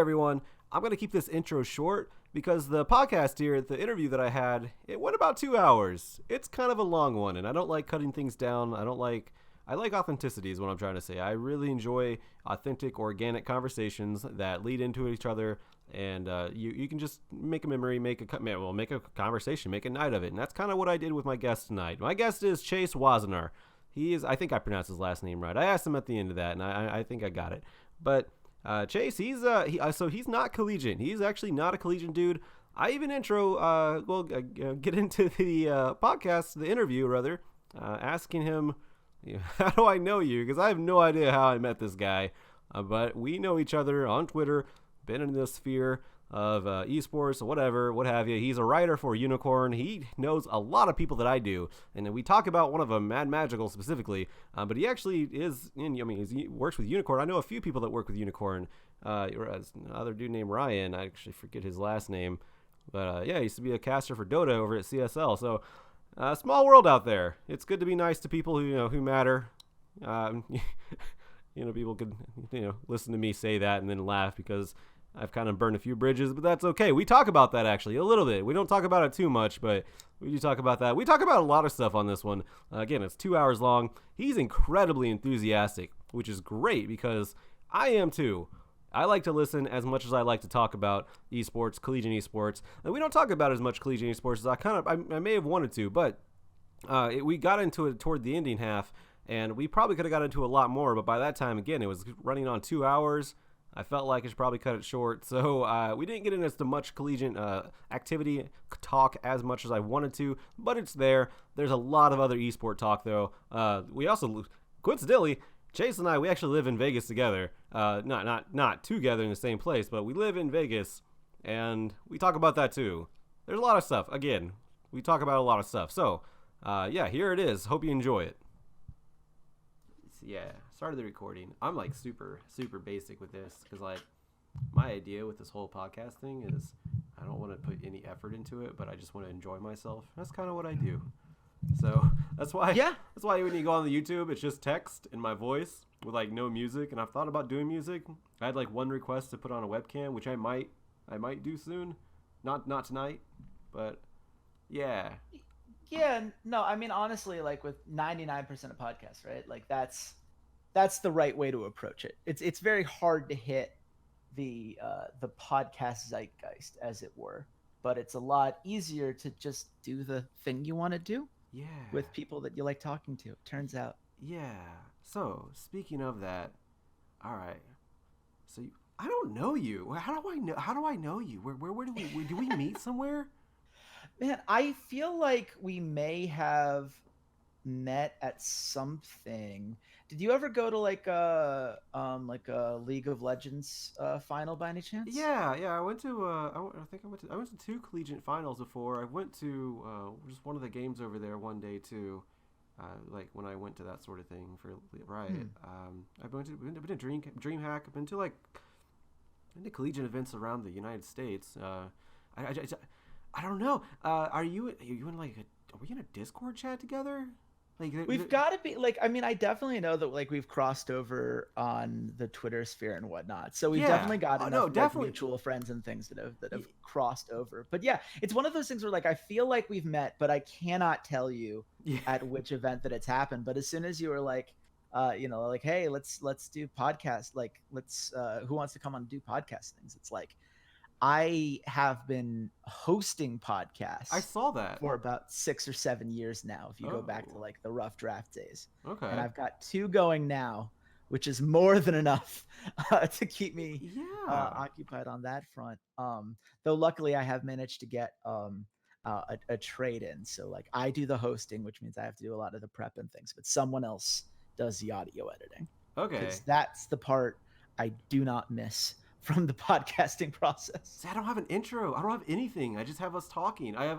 everyone. I'm going to keep this intro short because the podcast here, the interview that I had, it went about 2 hours. It's kind of a long one, and I don't like cutting things down. I like authenticity is what I'm trying to say. I really enjoy authentic, organic conversations that lead into each other, and you can just make a memory, make a conversation, make a night of it, and that's kind of what I did with my guest tonight. My guest is Chase Wassenar. I think I pronounced his last name right. I asked him at the end of that, and I think I got it. But Chase, he's not collegiate. He's actually not a collegiate dude. I even get into the podcast, the interview rather, asking him, how do I know you? Because I have no idea how I met this guy. But we know each other on Twitter, been in the sphere of esports or whatever, what have you. He's a writer for Unikrn. He knows a lot of people that I do, and we talk about one of them, Mad Magical specifically. But he actually he works with Unikrn. I know a few people that work with Unikrn. Another dude named Ryan. I actually forget his last name, but he used to be a caster for Dota over at CSL. So small world out there. It's good to be nice to people who matter. People could listen to me say that and then laugh because I've kind of burned a few bridges, but that's okay. We talk about that actually a little bit. We don't talk about it too much, but we do talk about that. We talk about a lot of stuff on this one. Again, it's 2 hours long. He's incredibly enthusiastic, which is great because I am too. I like to listen as much as I like to talk about esports, collegiate esports. And we don't talk about as much collegiate esports as I may have wanted to, but we got into it toward the ending half, and we probably could have got into a lot more, but by that time, again, it was running on 2 hours. I felt like I should probably cut it short, so we didn't get into as much collegiate activity talk as much as I wanted to, but it's there. There's a lot of other esport talk, though. We also, coincidentally, Chase and we actually live in Vegas together. Not together in the same place, but we live in Vegas, and we talk about that too. There's a lot of stuff. Again, we talk about a lot of stuff. So, here it is. Hope you enjoy it. Yeah, started the recording. I'm like super basic with this because my idea with this whole podcast thing is I don't want to put any effort into it, but I just want to enjoy myself. That's kind of what I do. So that's why when you go on the YouTube, it's just text and my voice with no music. And I've thought about doing music. I had one request to put on a webcam, which I might do soon. Not tonight, but yeah. Yeah, no, I mean, honestly, with 99% of podcasts, right? That's the right way to approach it. It's very hard to hit the podcast zeitgeist, as it were, but it's a lot easier to just do the thing you want to do. Yeah. With people that you like talking to, it turns out. Yeah. So, speaking of that, all right. So, I don't know you. How do I know you? Where do we meet somewhere? Man, I feel like we may have met at something. Did you ever go to a League of Legends final by any chance? Yeah. I went to I went to 2 collegiate finals before. I went to just one of the games over there one day too. When I went to that sort of thing for Riot. I've been to DreamHack. I've been to collegiate events around the United States. I don't know. Are you in are we in a Discord chat together? We've got to be I definitely know that we've crossed over on the Twitter sphere and whatnot. So we've definitely got enough mutual friends and things that have crossed over. But yeah, it's one of those things where I feel like we've met, but I cannot tell you at which event that it's happened. But as soon as you were hey, let's do podcast. Let's who wants to come on and do podcast things? It's I have been hosting podcasts. I saw that for about 6 or 7 years now. If you go back to the rough draft days, okay, and I've got 2 going now, which is more than enough to keep me occupied on that front. Though luckily I have managed to get a trade in, so I do the hosting, which means I have to do a lot of the prep and things, but someone else does the audio editing. Okay, because that's the part I do not miss from the podcasting process. See, I don't have an intro. I don't have anything. I just have us talking. I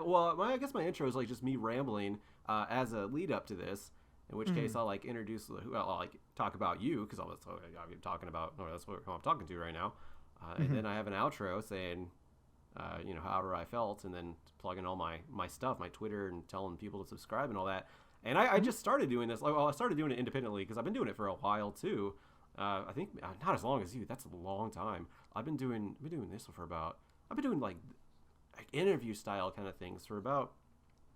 guess my intro is just me rambling as a lead up to this. In which case, I'll introduce. I'll talk about you because I'm talking about. No, that's what I'm talking to right now. And then I have an outro saying, however I felt, and then plugging all my stuff, my Twitter, and telling people to subscribe and all that. And I just started doing this. I started doing it independently because I've been doing it for a while too. I think not as long as you. That's a long time. I've been doing this for about. I've been doing like interview style kind of things for about,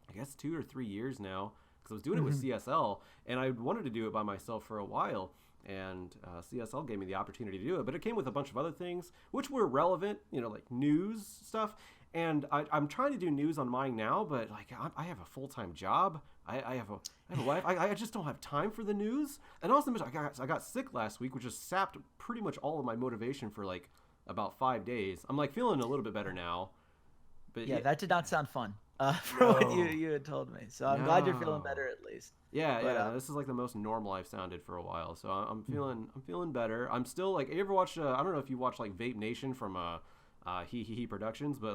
I guess, 2 or 3 years now. Because I was doing it with CSL, and I wanted to do it by myself for a while. And CSL gave me the opportunity to do it, but it came with a bunch of other things which were relevant, like news stuff. And I'm trying to do news on mine now, but like I have a full time job. I have a wife. I just don't have time for the news. And also, I got sick last week, which just sapped pretty much all of my motivation for like about 5 days. I'm like feeling a little bit better now. But yeah, that did not sound fun. From what you had told me. So I'm glad you're feeling better at least. Yeah. This is like the most normal I've sounded for a while. So I'm feeling better. I'm still like, you ever watch? I don't know if you watch like Vape Nation from He Productions, but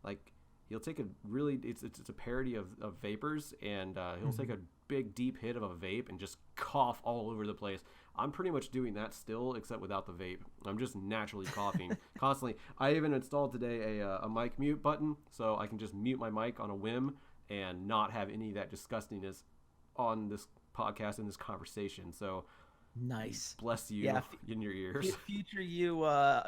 like he'll take a really it's a parody of vapors, and he'll take a big deep hit of a vape and just cough all over the place. I'm pretty much doing that still, except without the vape. I'm just naturally coughing constantly. I even installed today a mic mute button, so I can just mute my mic on a whim and not have any of that disgustingness on this podcast and this conversation. So nice. Bless you in your ears. Future you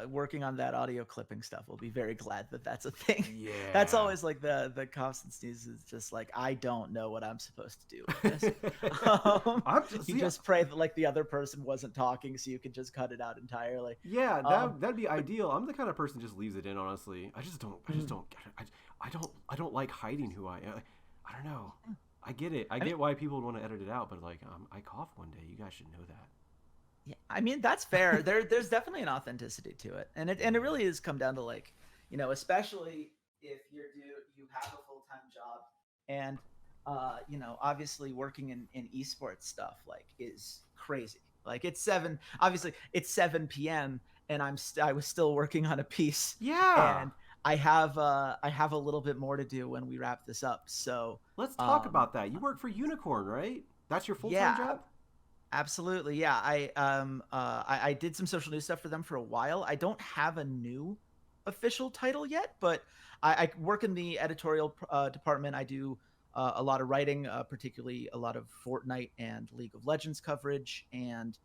working on that audio clipping stuff will be very glad that that's a thing. Yeah. That's always like the coughs and sneezes is just like, I don't know what I'm supposed to do with this. You just pray that like the other person wasn't talking so you could just cut it out entirely. Yeah, that'd be ideal. I'm the kind of person who just leaves it in, honestly. I don't like hiding who I am. I don't know. I get it. I get why people would want to edit it out, but like, I cough one day. You guys should know that. Yeah, I mean that's fair. There's definitely an authenticity to it, and it really is come down to like, especially if you have a full-time job, and obviously working in esports stuff like is crazy. Like it's 7 p.m. and I was still working on a piece. Yeah. And I have a little bit more to do when we wrap this up. So let's talk about that. You work for Unikrn, right? That's your full-time job? Absolutely. Yeah. I did some social news stuff for them for a while. I don't have a new official title yet, but I work in the editorial department. I do a lot of writing, particularly a lot of Fortnite and League of Legends coverage. And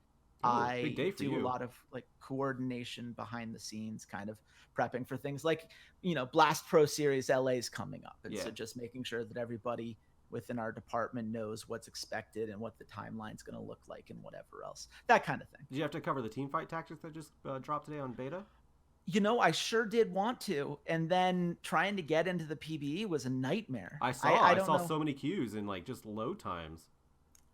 I do a lot of like coordination behind the scenes, kind of prepping for things like, Blast Pro Series LA is coming up. And so just making sure that everybody within our department knows what's expected and what the timeline's going to look like and whatever else, that kind of thing. Did you have to cover the team fight tactics that just dropped today on beta? I sure did want to, and then trying to get into the PBE was a nightmare. I saw so many queues and like just load times.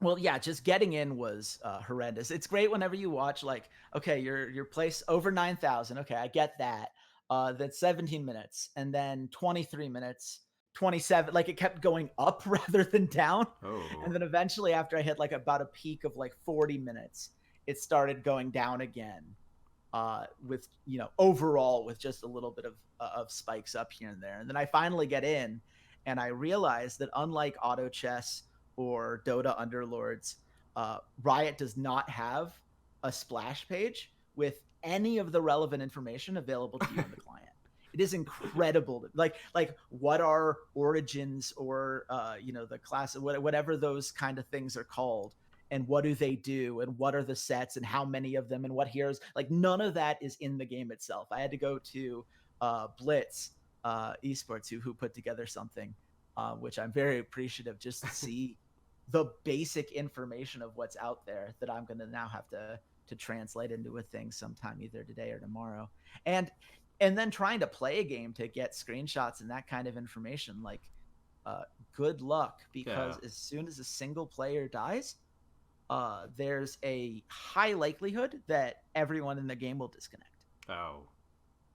Well, yeah, just getting in was horrendous. It's great whenever you watch like, okay, your place over 9,000. Okay, I get that. That's 17 minutes, and then 23 minutes. 27, like it kept going up rather than down. And then eventually after I hit like about a peak of like 40 minutes, it started going down again, with overall with just a little bit of spikes up here and there. And then I finally get in and I realized that unlike Auto Chess or Dota Underlords, Riot does not have a splash page with any of the relevant information available to you in the client. It is incredible. Like what are origins or the class, whatever those kind of things are called, and what do they do, and what are the sets, and how many of them, and what heroes. Like none of that is in the game itself. I had to go to Blitz esports who put together something, which I'm very appreciative, just to see the basic information of what's out there that I'm going to now have to translate into a thing sometime either today or tomorrow. And then trying to play a game to get screenshots and that kind of information, like good luck, because as soon as a single player dies, there's a high likelihood that everyone in the game will disconnect. Oh.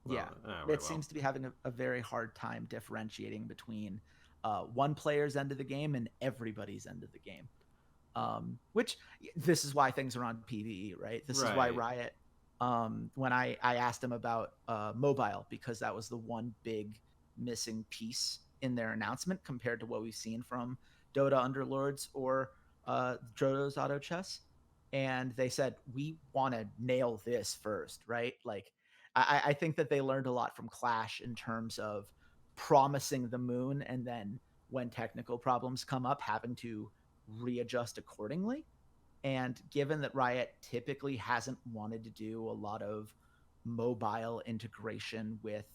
Well, yeah. It seems to be having a very hard time differentiating between one player's end of the game and everybody's end of the game. Which this is why things are on PvE, right? This is why Riot, when I asked them about mobile, because that was the one big missing piece in their announcement compared to what we've seen from Dota Underlords or Drodo's Auto Chess. And they said, we want to nail this first, right? Like, I think that they learned a lot from Clash in terms of promising the moon, and then when technical problems come up, having to readjust accordingly. And given that Riot typically hasn't wanted to do a lot of mobile integration with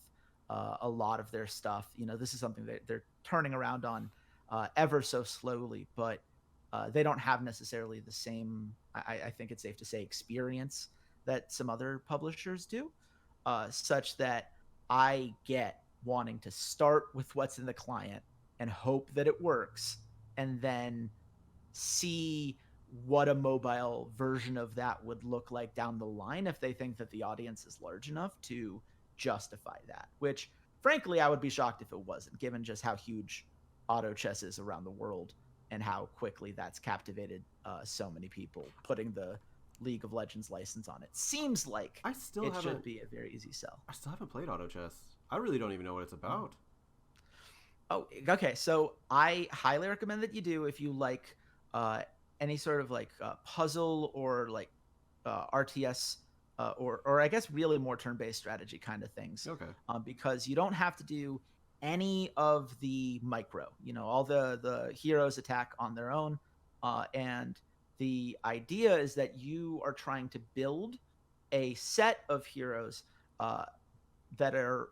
a lot of their stuff, this is something that they're turning around on ever so slowly, but they don't have necessarily the same, I think it's safe to say, experience that some other publishers do, such that I get wanting to start with what's in the client and hope that it works, and then see what a mobile version of that would look like down the line if they think that the audience is large enough to justify that, which frankly I would be shocked if it wasn't, given just how huge auto chess is around the world and how quickly that's captivated so many people. Putting the League of Legends license on it seems like it should be a very easy sell. I still haven't played auto chess. I really don't even know what it's about. Oh, okay. So I highly recommend that you do if you like any sort of like puzzle or like RTS or I guess really more turn-based strategy kind of things. Okay. Because you don't have to do any of the micro. All the heroes attack on their own, and the idea is that you are trying to build a set of heroes that are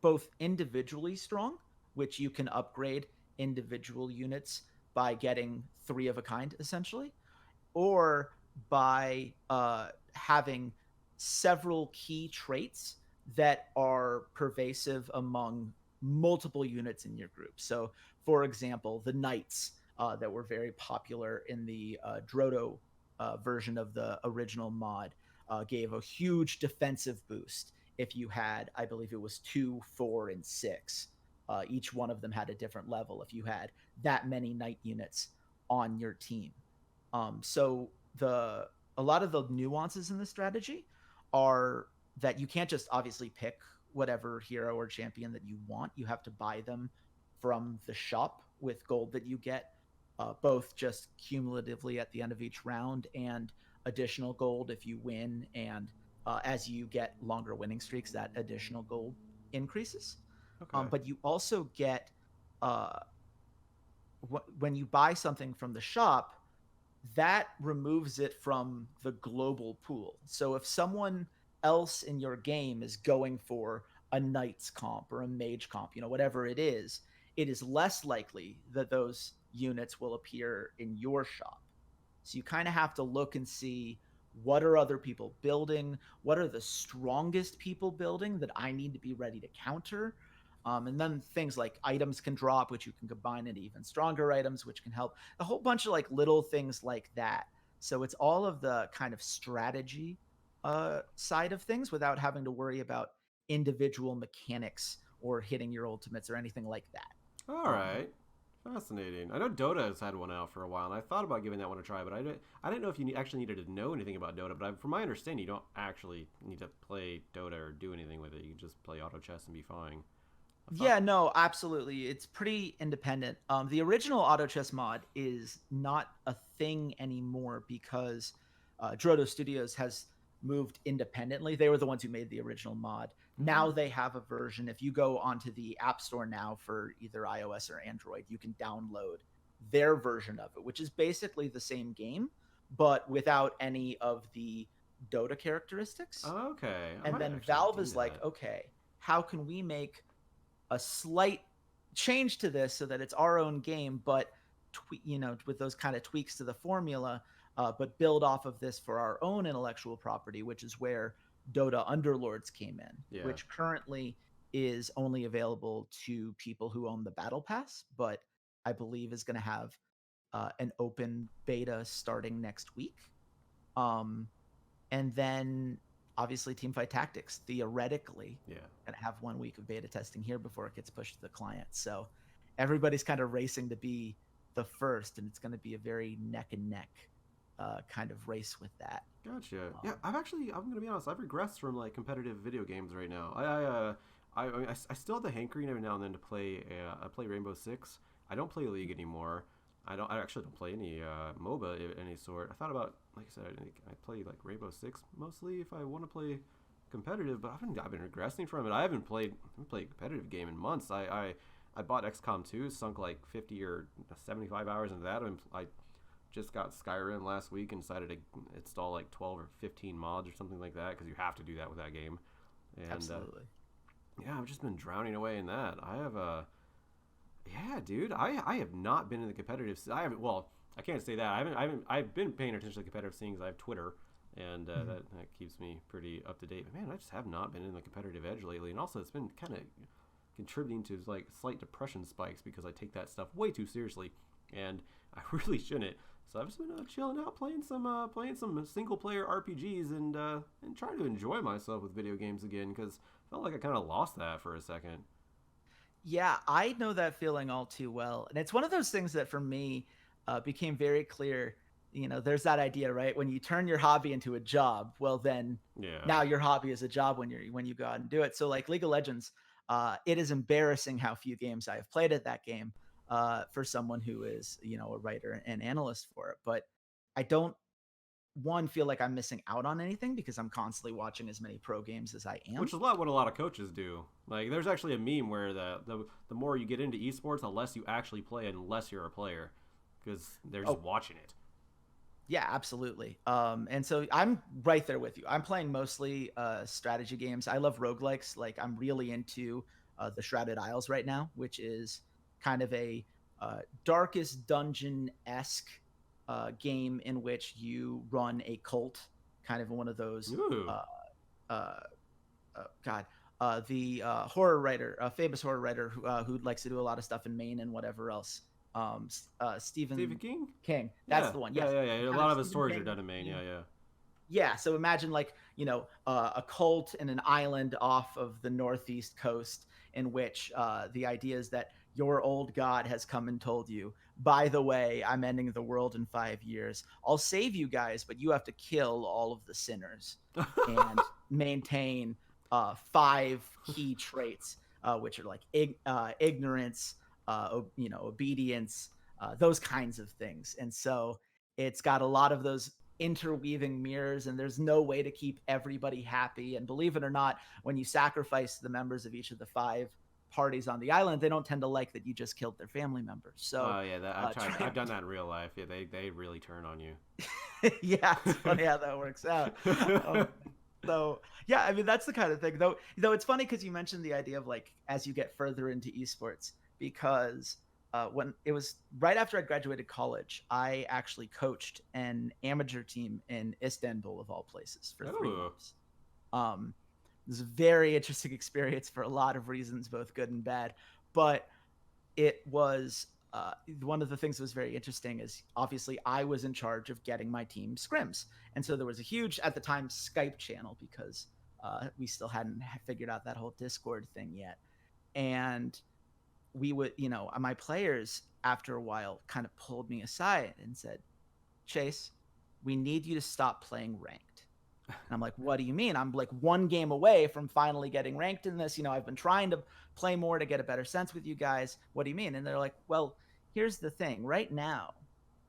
both individually strong, which you can upgrade individual units by getting 3 of a kind, essentially, or by having several key traits that are pervasive among multiple units in your group. So, for example, the knights that were very popular in the Drodo version of the original mod gave a huge defensive boost if you had, I believe it was 2, 4, and 6. Each one of them had a different level if you had that many knight units on your team. So a lot of the nuances in the strategy are that you can't just obviously pick whatever hero or champion that you want. You have to buy them from the shop with gold that you get, both just cumulatively at the end of each round and additional gold if you win. And as you get longer winning streaks, that additional gold increases. Okay. But you also get, when you buy something from the shop, that removes it from the global pool. So if someone else in your game is going for a knight's comp or a mage comp, whatever it is less likely that those units will appear in your shop. So you kind of have to look and see, what are other people building? What are the strongest people building that I need to be ready to counter? And then things like items can drop, which you can combine into even stronger items, which can help. A whole bunch of like little things like that. So it's all of the kind of strategy side of things without having to worry about individual mechanics or hitting your ultimates or anything like that. All right. Fascinating. I know Dota has had one out for a while, and I thought about giving that one a try, but I didn't know if you actually needed to know anything about Dota. But from my understanding, you don't actually need to play Dota or do anything with it. You can just play auto chess and be fine. Yeah, no, absolutely. It's pretty independent. The original auto chess mod is not a thing anymore because Drodo Studios has moved independently. They were the ones who made the original mod. Mm-hmm. Now they have a version. If you go onto the App Store now for either iOS or Android, you can download their version of it, which is basically the same game, but without any of the Dota characteristics. Okay. And then Valve is like, okay, how can we make a slight change to this so that it's our own game, but with those kind of tweaks to the formula, but build off of this for our own intellectual property, which is where Dota Underlords came in, which currently is only available to people who own the Battle Pass, but I believe is going to have an open beta starting next week. And then obviously Teamfight Tactics theoretically going to have 1 week of beta testing here before it gets pushed to the client. So everybody's kind of racing to be the first, and it's going to be a very neck and neck kind of race with that. Gotcha. I'm going to be honest, I've regressed from like competitive video games right now. I still have the hankering every now and then to play Rainbow Six. I don't play League anymore. I actually don't play any MOBA of any sort. I thought about, like I said, I play like Rainbow Six mostly if I want to play competitive, but I've been regressing from it. I haven't played a competitive game in months. I bought XCOM 2, sunk like 50 or 75 hours into that. I just got Skyrim last week and decided to install like 12 or 15 mods or something like that because you have to do that with that game. And, Absolutely. Yeah, I've just been drowning away in that. I have yeah, dude. I have not been in the competitive. I haven't. Well, I can't say that. I've been paying attention to the competitive scene because I have Twitter, and that keeps me pretty up to date. But man, I just have not been in the competitive edge lately, and also it's been kind of contributing to like slight depression spikes because I take that stuff way too seriously, and I really shouldn't. So I've just been chilling out, playing some single player RPGs, and trying to enjoy myself with video games again because I felt like I kind of lost that for a second. Yeah, I know that feeling all too well. And it's one of those things that for me became very clear. There's that idea, right? When you turn your hobby into a job, well, then now your hobby is a job when you go out and do it. So like League of Legends, it is embarrassing how few games I have played at that game for someone who is, a writer and analyst for it. But I don't feel like I'm missing out on anything because I'm constantly watching as many pro games as I am. Which is what a lot of coaches do. Like, there's actually a meme where the more you get into esports, the less you actually play and less you're a player because they're just watching it. Yeah, absolutely. And so I'm right there with you. I'm playing mostly strategy games. I love roguelikes. Like, I'm really into the Shrouded Isles right now, which is kind of a Darkest Dungeon-esque game in which you run a cult, kind of one of those the horror writer, famous horror writer who likes to do a lot of stuff in Maine and whatever else. Stephen King. That's the one. Yes. Yeah. A lot of his stories are done in Maine. Yeah. So imagine like, a cult in an island off of the northeast coast in which the idea is that your old god has come and told you, by the way, I'm ending the world in 5 years. I'll save you guys, but you have to kill all of the sinners and maintain 5 key traits, which are like ignorance, obedience, those kinds of things. And so it's got a lot of those interweaving mirrors, and there's no way to keep everybody happy. And believe it or not, when you sacrifice the members of each of the 5 parties on the island, they don't tend to like that you just killed their family members. So I've done that in real life. Yeah, they really turn on you. Yeah, it's funny how that works out. So yeah, I mean, that's the kind of thing though it's funny because you mentioned the idea of like as you get further into esports, because when it was right after I graduated college, I actually coached an amateur team in Istanbul, of all places, for 3 months. It was a very interesting experience for a lot of reasons, both good and bad. But it was one of the things that was very interesting is obviously I was in charge of getting my team scrims. And so there was a huge, at the time, Skype channel because we still hadn't figured out that whole Discord thing yet. And we would, my players after a while kind of pulled me aside and said, Chase, we need you to stop playing ranked. And I'm like, what do you mean? I'm like 1 game away from finally getting ranked in this. I've been trying to play more to get a better sense with you guys. What do you mean? And they're like, well, here's the thing. Right now,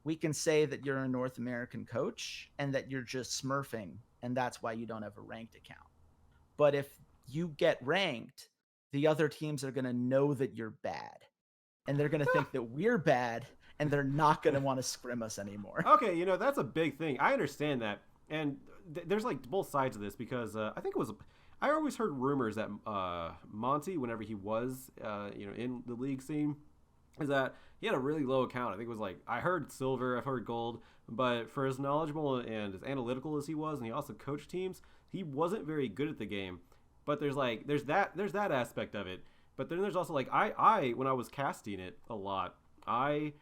we can say that you're a North American coach and that you're just smurfing, and that's why you don't have a ranked account. But if you get ranked, the other teams are going to know that you're bad, and they're going to think that we're bad, and they're not going to want to scrim us anymore. Okay, that's a big thing. I understand that. And there's like both sides of this because I think I always heard rumors that Monty, whenever he was, in the league scene, is that he had a really low account. I think it was like, I heard silver, I've heard gold, but for as knowledgeable and as analytical as he was, and he also coached teams, he wasn't very good at the game. But there's that aspect of it. But then there's also like, I when I was casting it a lot, I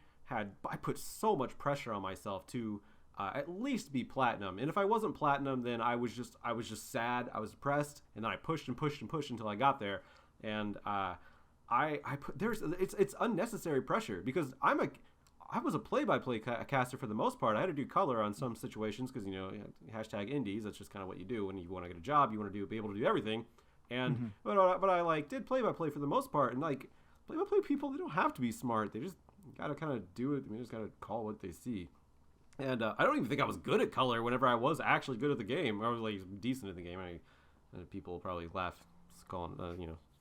put so much pressure on myself to at least be platinum. And if I wasn't platinum, then I was just sad. I was depressed, and then I pushed and pushed and pushed until I got there. And it's unnecessary pressure because I was a play-by-play caster for the most part. I had to do color on some situations because hashtag indies. That's just kind of what you do when you want to get a job. You want to be able to do everything. And but I did play-by-play for the most part. And like play-by-play people, they don't have to be smart. They just gotta kind of do it. They just gotta call what they see. And I don't even think I was good at color whenever I was actually good at the game. I was like decent at the game. People probably laugh calling,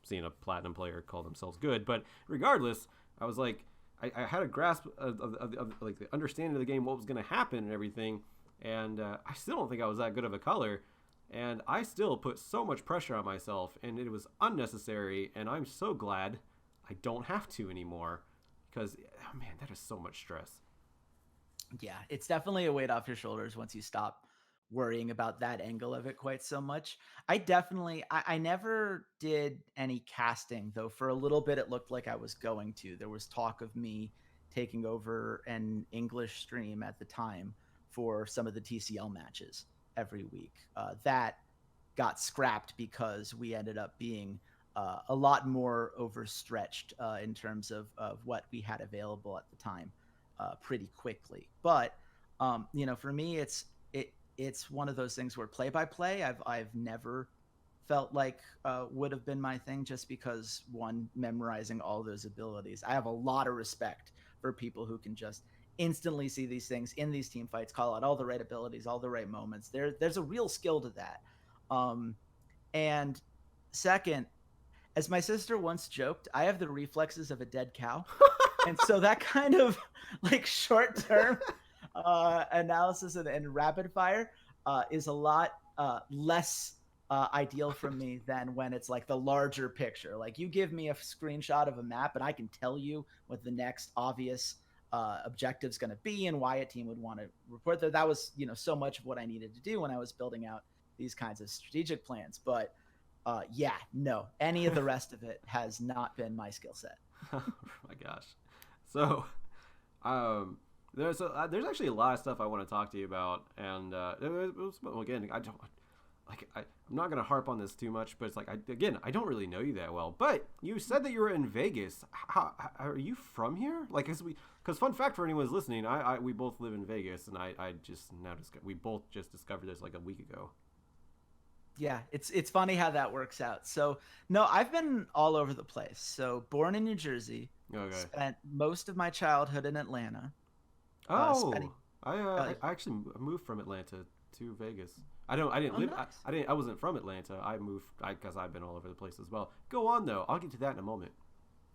seeing a platinum player call themselves good. But regardless, I was like, I had a grasp of like the understanding of the game, what was going to happen and everything, and I still don't think I was that good of a color, and I still put so much pressure on myself, and it was unnecessary, and I'm so glad I don't have to anymore, because man, that is so much stress. Yeah, it's definitely a weight off your shoulders once you stop worrying about that angle of it quite so much. I never did any casting, though. For a little bit, it looked like I was going to. There was talk of me taking over an English stream at the time for some of the TCL matches every week. That got scrapped because we ended up being a lot more overstretched in terms of what we had available at the time pretty quickly. But for me, it's one of those things where play by play, I've never felt like would have been my thing, just because one, memorizing all those abilities. I have a lot of respect for people who can just instantly see these things in these team fights, call out all the right abilities, all the right moments. There's a real skill to that. And second, as my sister once joked, I have the reflexes of a dead cow. And so that kind of like short-term analysis and rapid fire is a lot less ideal for me than when it's like the larger picture. Like, you give me a screenshot of a map and I can tell you what the next obvious objective's going to be and why a team would want to report there. That was, so much of what I needed to do when I was building out these kinds of strategic plans. But no, any of the rest of it has not been my skill set. Oh my gosh. So, there's actually a lot of stuff I want to talk to you about, and again, I'm not gonna harp on this too much, but it's like I don't really know you that well. But you said that you were in Vegas. How are you from here? Like, because fun fact for anyone who's listening, we both live in Vegas, and we both just discovered this like a week ago. Yeah, it's funny how that works out. So, no, I've been all over the place. So, born in New Jersey, spent most of my childhood in Atlanta. I actually moved from Atlanta to Vegas. I didn't live. Nice. I wasn't from Atlanta. I moved because I've been all over the place as well. Go on though. I'll get to that in a moment.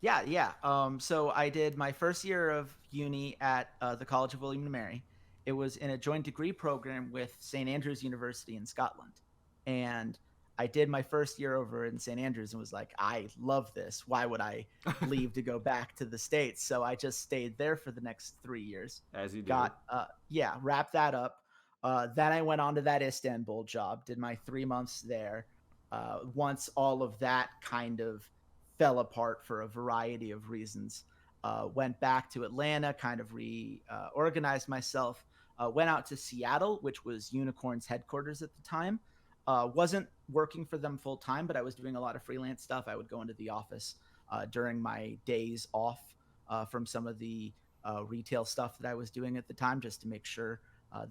Yeah. So I did my first year of uni at the College of William and Mary. It was in a joint degree program with St. Andrews University in Scotland. And I did my first year over in St. Andrews and was like, I love this. Why would I leave to go back to the States? So I just stayed there for the next 3 years. As you do. Wrapped that up. Then I went on to that Istanbul job, did my 3 months there. Once all of that kind of fell apart for a variety of reasons, went back to Atlanta, kind of reorganized myself, went out to Seattle, which was Unikrn's headquarters at the time. Wasn't working for them full time, but I was doing a lot of freelance stuff. I would go into the office during my days off from some of the retail stuff that I was doing at the time, just to make sure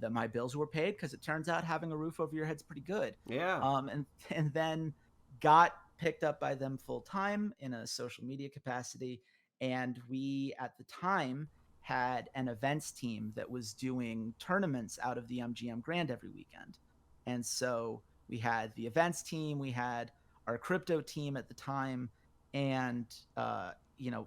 that my bills were paid, because it turns out having a roof over your head's pretty good. Yeah. And then got picked up by them full time in a social media capacity, and we at the time had an events team that was doing tournaments out of the MGM Grand every weekend. And so we had the events team, we had our crypto team at the time, and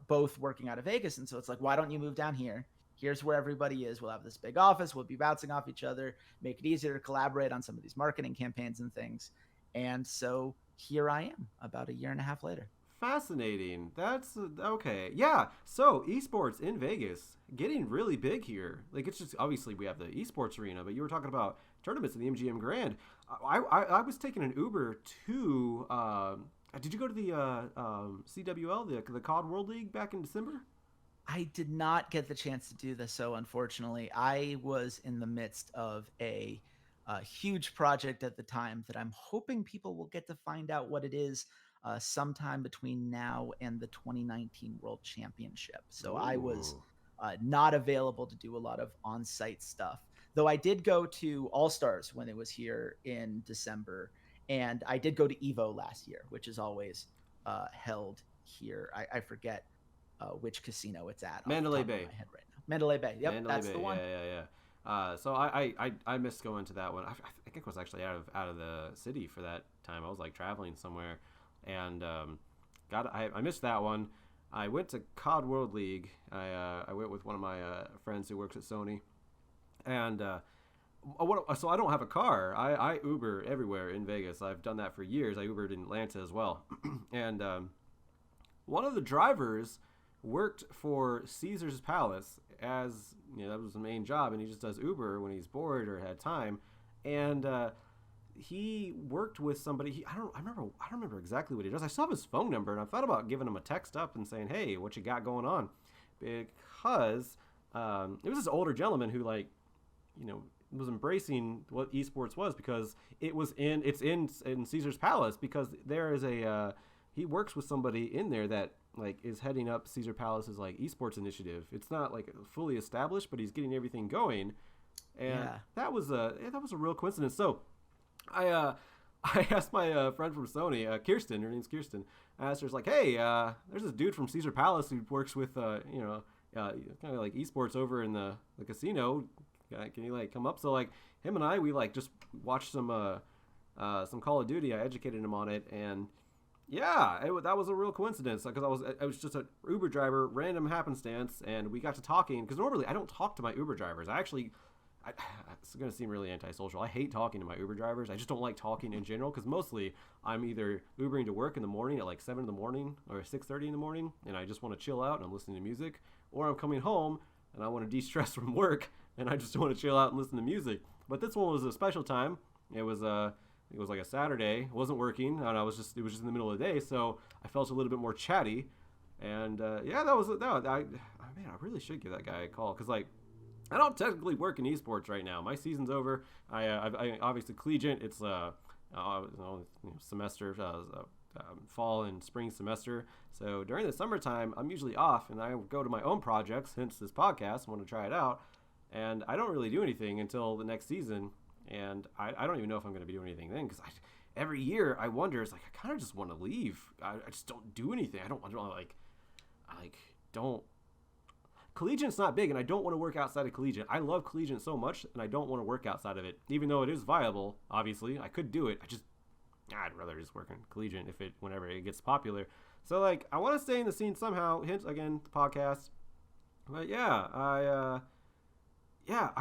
both working out of Vegas. And so it's like, why don't you move down here? Here's where everybody is. We'll have this big office. We'll be bouncing off each other, make it easier to collaborate on some of these marketing campaigns and things. And so here I am about a year and a half later. Fascinating. That's okay. Yeah. So esports in Vegas getting really big here. Like, it's just, obviously we have the esports arena, but you were talking about tournaments in the MGM Grand. I was taking an Uber to. Did you go to the CWL, the COD World League, back in December? I did not get the chance to do this, so unfortunately, I was in the midst of a huge project at the time that I'm hoping people will get to find out what it is sometime between now and the 2019 World Championship. So I was not available to do a lot of on-site stuff, though I did go to All-Stars when it was here in December, and I did go to EVO last year, which is always held here. I forget which casino it's at. Mandalay Bay. My head right now. Mandalay Bay. Yep, Mandalay that's Bay. The one. Yeah. So I missed going to that one. I think it was actually out of the city for that time. I was like traveling somewhere, and I missed that one. I went to COD World League. I went with one of my friends who works at Sony, and so I don't have a car. I Uber everywhere in Vegas. I've done that for years. I Ubered in Atlanta as well, and one of the drivers worked for Caesar's Palace as that was the main job, and he just does Uber when he's bored or had time, and he worked with somebody. I don't remember exactly what he does. I still have his phone number, and I thought about giving him a text up and saying, "Hey, what you got going on?" Because it was this older gentleman who was embracing what esports was, because it's in Caesar's Palace, because there is a he works with somebody in there that is heading up Caesar Palace's esports initiative. It's not fully established, but he's getting everything going, and that was a real coincidence. So I asked my friend from Sony, Kirsten. Her name's Kirsten. I asked her, hey, there's this dude from Caesar Palace who works with kind of esports over in the casino. Can you come up? So him and I, we just watched some Call of Duty. I educated him on it, and that was a real coincidence, because I was just an Uber driver, random happenstance, and we got to talking. Because normally I don't talk to my Uber drivers. It's going to seem really antisocial. I hate talking to my Uber drivers. I just don't like talking in general, because mostly I'm either Ubering to work in the morning at 7 in the morning or 6:30 in the morning, and I just want to chill out and I'm listening to music, or I'm coming home and I want to de-stress from work and I just want to chill out and listen to music. But this one was a special time. It was a Saturday. I wasn't working, and it was just in the middle of the day, so I felt a little bit more chatty. And I really should give that guy a call, because I don't technically work in esports right now. My season's over. I obviously Collegiate. It's semester, fall and spring semester. So during the summertime, I'm usually off, and I go to my own projects. Hence this podcast. I want to try it out, and I don't really do anything until the next season. And I don't even know if I'm going to be doing anything then, because every year I wonder. It's I kind of just want to leave. I just don't do anything. I don't don't. Collegiate's not big, and I don't want to work outside of Collegiate. I love Collegiate so much, and I don't want to work outside of it, even though it is viable. Obviously, I could do it. I'd rather just work in Collegiate whenever it gets popular. So I want to stay in the scene somehow. Hence again, the podcast. But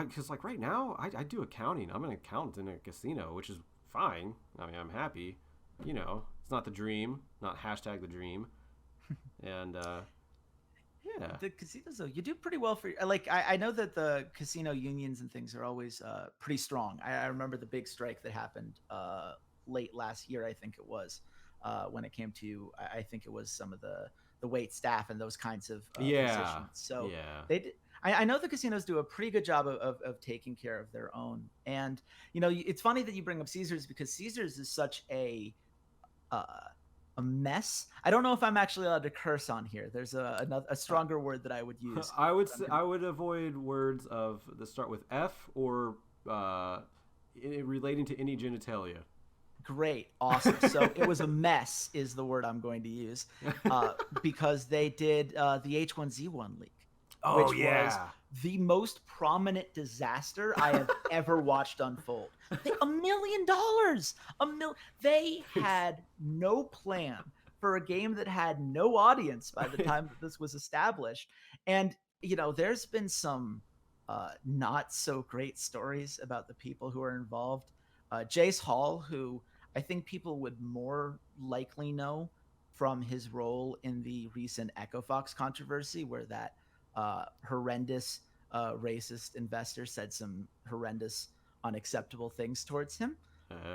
because right now I do accounting. I'm an accountant in a casino, which is fine. I mean, I'm happy. It's not the dream, not hashtag the dream, and. The casinos, though, you do pretty well for I know that the casino unions and things are always pretty strong. I remember the big strike that happened late last year, I think it was, when it came to, I think it was some of the wait staff and those kinds of positions. So they did. I know the casinos do a pretty good job of taking care of their own. And it's funny that you bring up Caesars, because Caesars is such a mess. I don't know if I'm actually allowed to curse on here. There's a stronger word that I would use. I would avoid words that start with F or relating to any genitalia. Great, awesome. So it was a mess is the word I'm going to use, because they did the H1Z1 league, which was the most prominent disaster I have ever watched unfold. $1 million. They had no plan for a game that had no audience by the time that this was established. And, there's been some not so great stories about the people who are involved. Jace Hall, who I think people would more likely know from his role in the recent Echo Fox controversy, where that horrendous racist investor said some horrendous, unacceptable things towards him.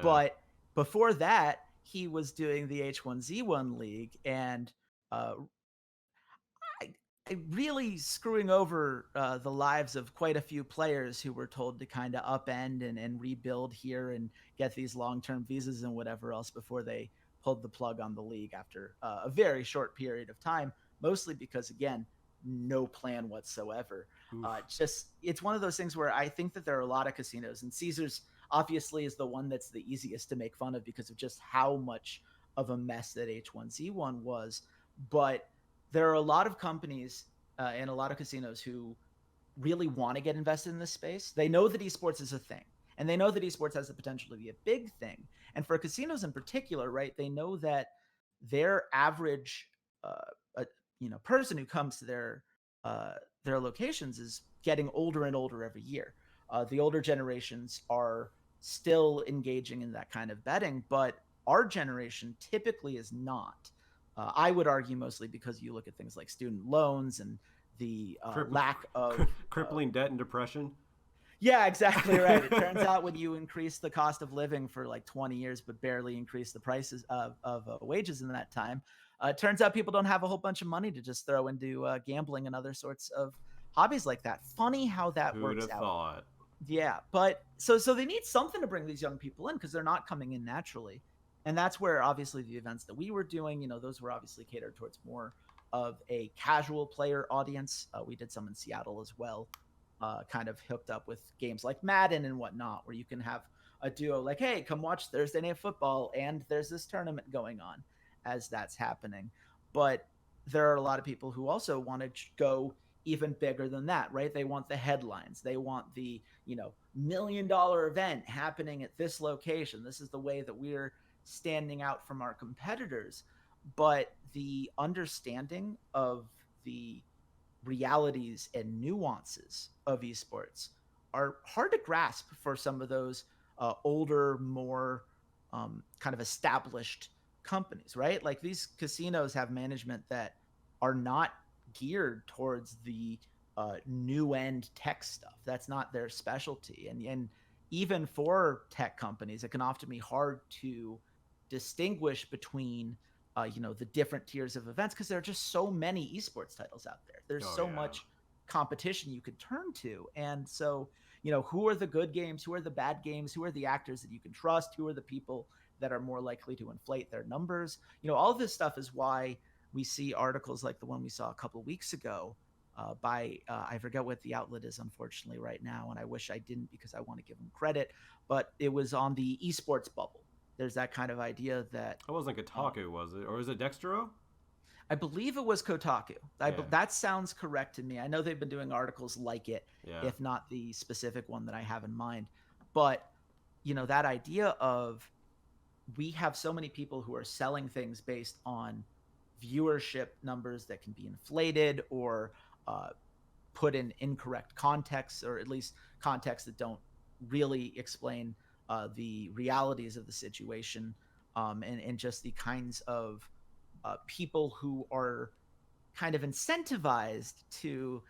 But before that, he was doing the H1Z1 league, and really screwing over the lives of quite a few players who were told to kind of upend and rebuild here and get these long-term visas and whatever else before they pulled the plug on the league after a very short period of time, mostly because, again, no plan whatsoever. It's one of those things where I think that there are a lot of casinos, and Caesars obviously is the one that's the easiest to make fun of because of just how much of a mess that H1Z1 was. But there are a lot of companies and a lot of casinos who really want to get invested in this space. They know that esports is a thing, and they know that esports has the potential to be a big thing. And for casinos in particular, right, they know that their average person who comes to their locations is getting older and older every year. The older generations are still engaging in that kind of betting, but our generation typically is not. I would argue mostly because you look at things like student loans and the lack of crippling debt and depression. Yeah, exactly right. It turns out when you increase the cost of living for like 20 years, but barely increase the prices of wages in that time, it turns out people don't have a whole bunch of money to just throw into gambling and other sorts of hobbies like that. Funny how that Who'd works have out. thought? Yeah, but so they need something to bring these young people in because they're not coming in naturally. And that's where obviously the events that we were doing, those were obviously catered towards more of a casual player audience. We did some in Seattle as well. Kind of hooked up with games like Madden and whatnot, where you can have a duo like, hey, come watch Thursday Night Football, and there's this tournament going on as that's happening. But there are a lot of people who also want to go even bigger than that, right? They want the headlines. They want the, $1 million event happening at this location. This is the way that we're standing out from our competitors. But the understanding of the realities and nuances of esports are hard to grasp for some of those older, more kind of established companies, right? Like these casinos have management that are not geared towards the new end tech stuff. That's not their specialty. And even for tech companies, it can often be hard to distinguish between the different tiers of events because there are just so many esports titles out there. There's so much competition you could turn to. And so, who are the good games? Who are the bad games? Who are the actors that you can trust? Who are the people that are more likely to inflate their numbers? All of this stuff is why we see articles like the one we saw a couple of weeks ago by I forget what the outlet is, unfortunately, right now. And I wish I didn't because I want to give them credit. But it was on the esports bubble. There's that kind of idea that it wasn't Kotaku, was it? Or is it Dextro? I believe it was Kotaku. That sounds correct to me. I know they've been doing articles like it, if not the specific one that I have in mind. But, that idea of we have so many people who are selling things based on viewership numbers that can be inflated or put in incorrect contexts, or at least contexts that don't really explain the realities of the situation, and just the kinds of people who are kind of incentivized to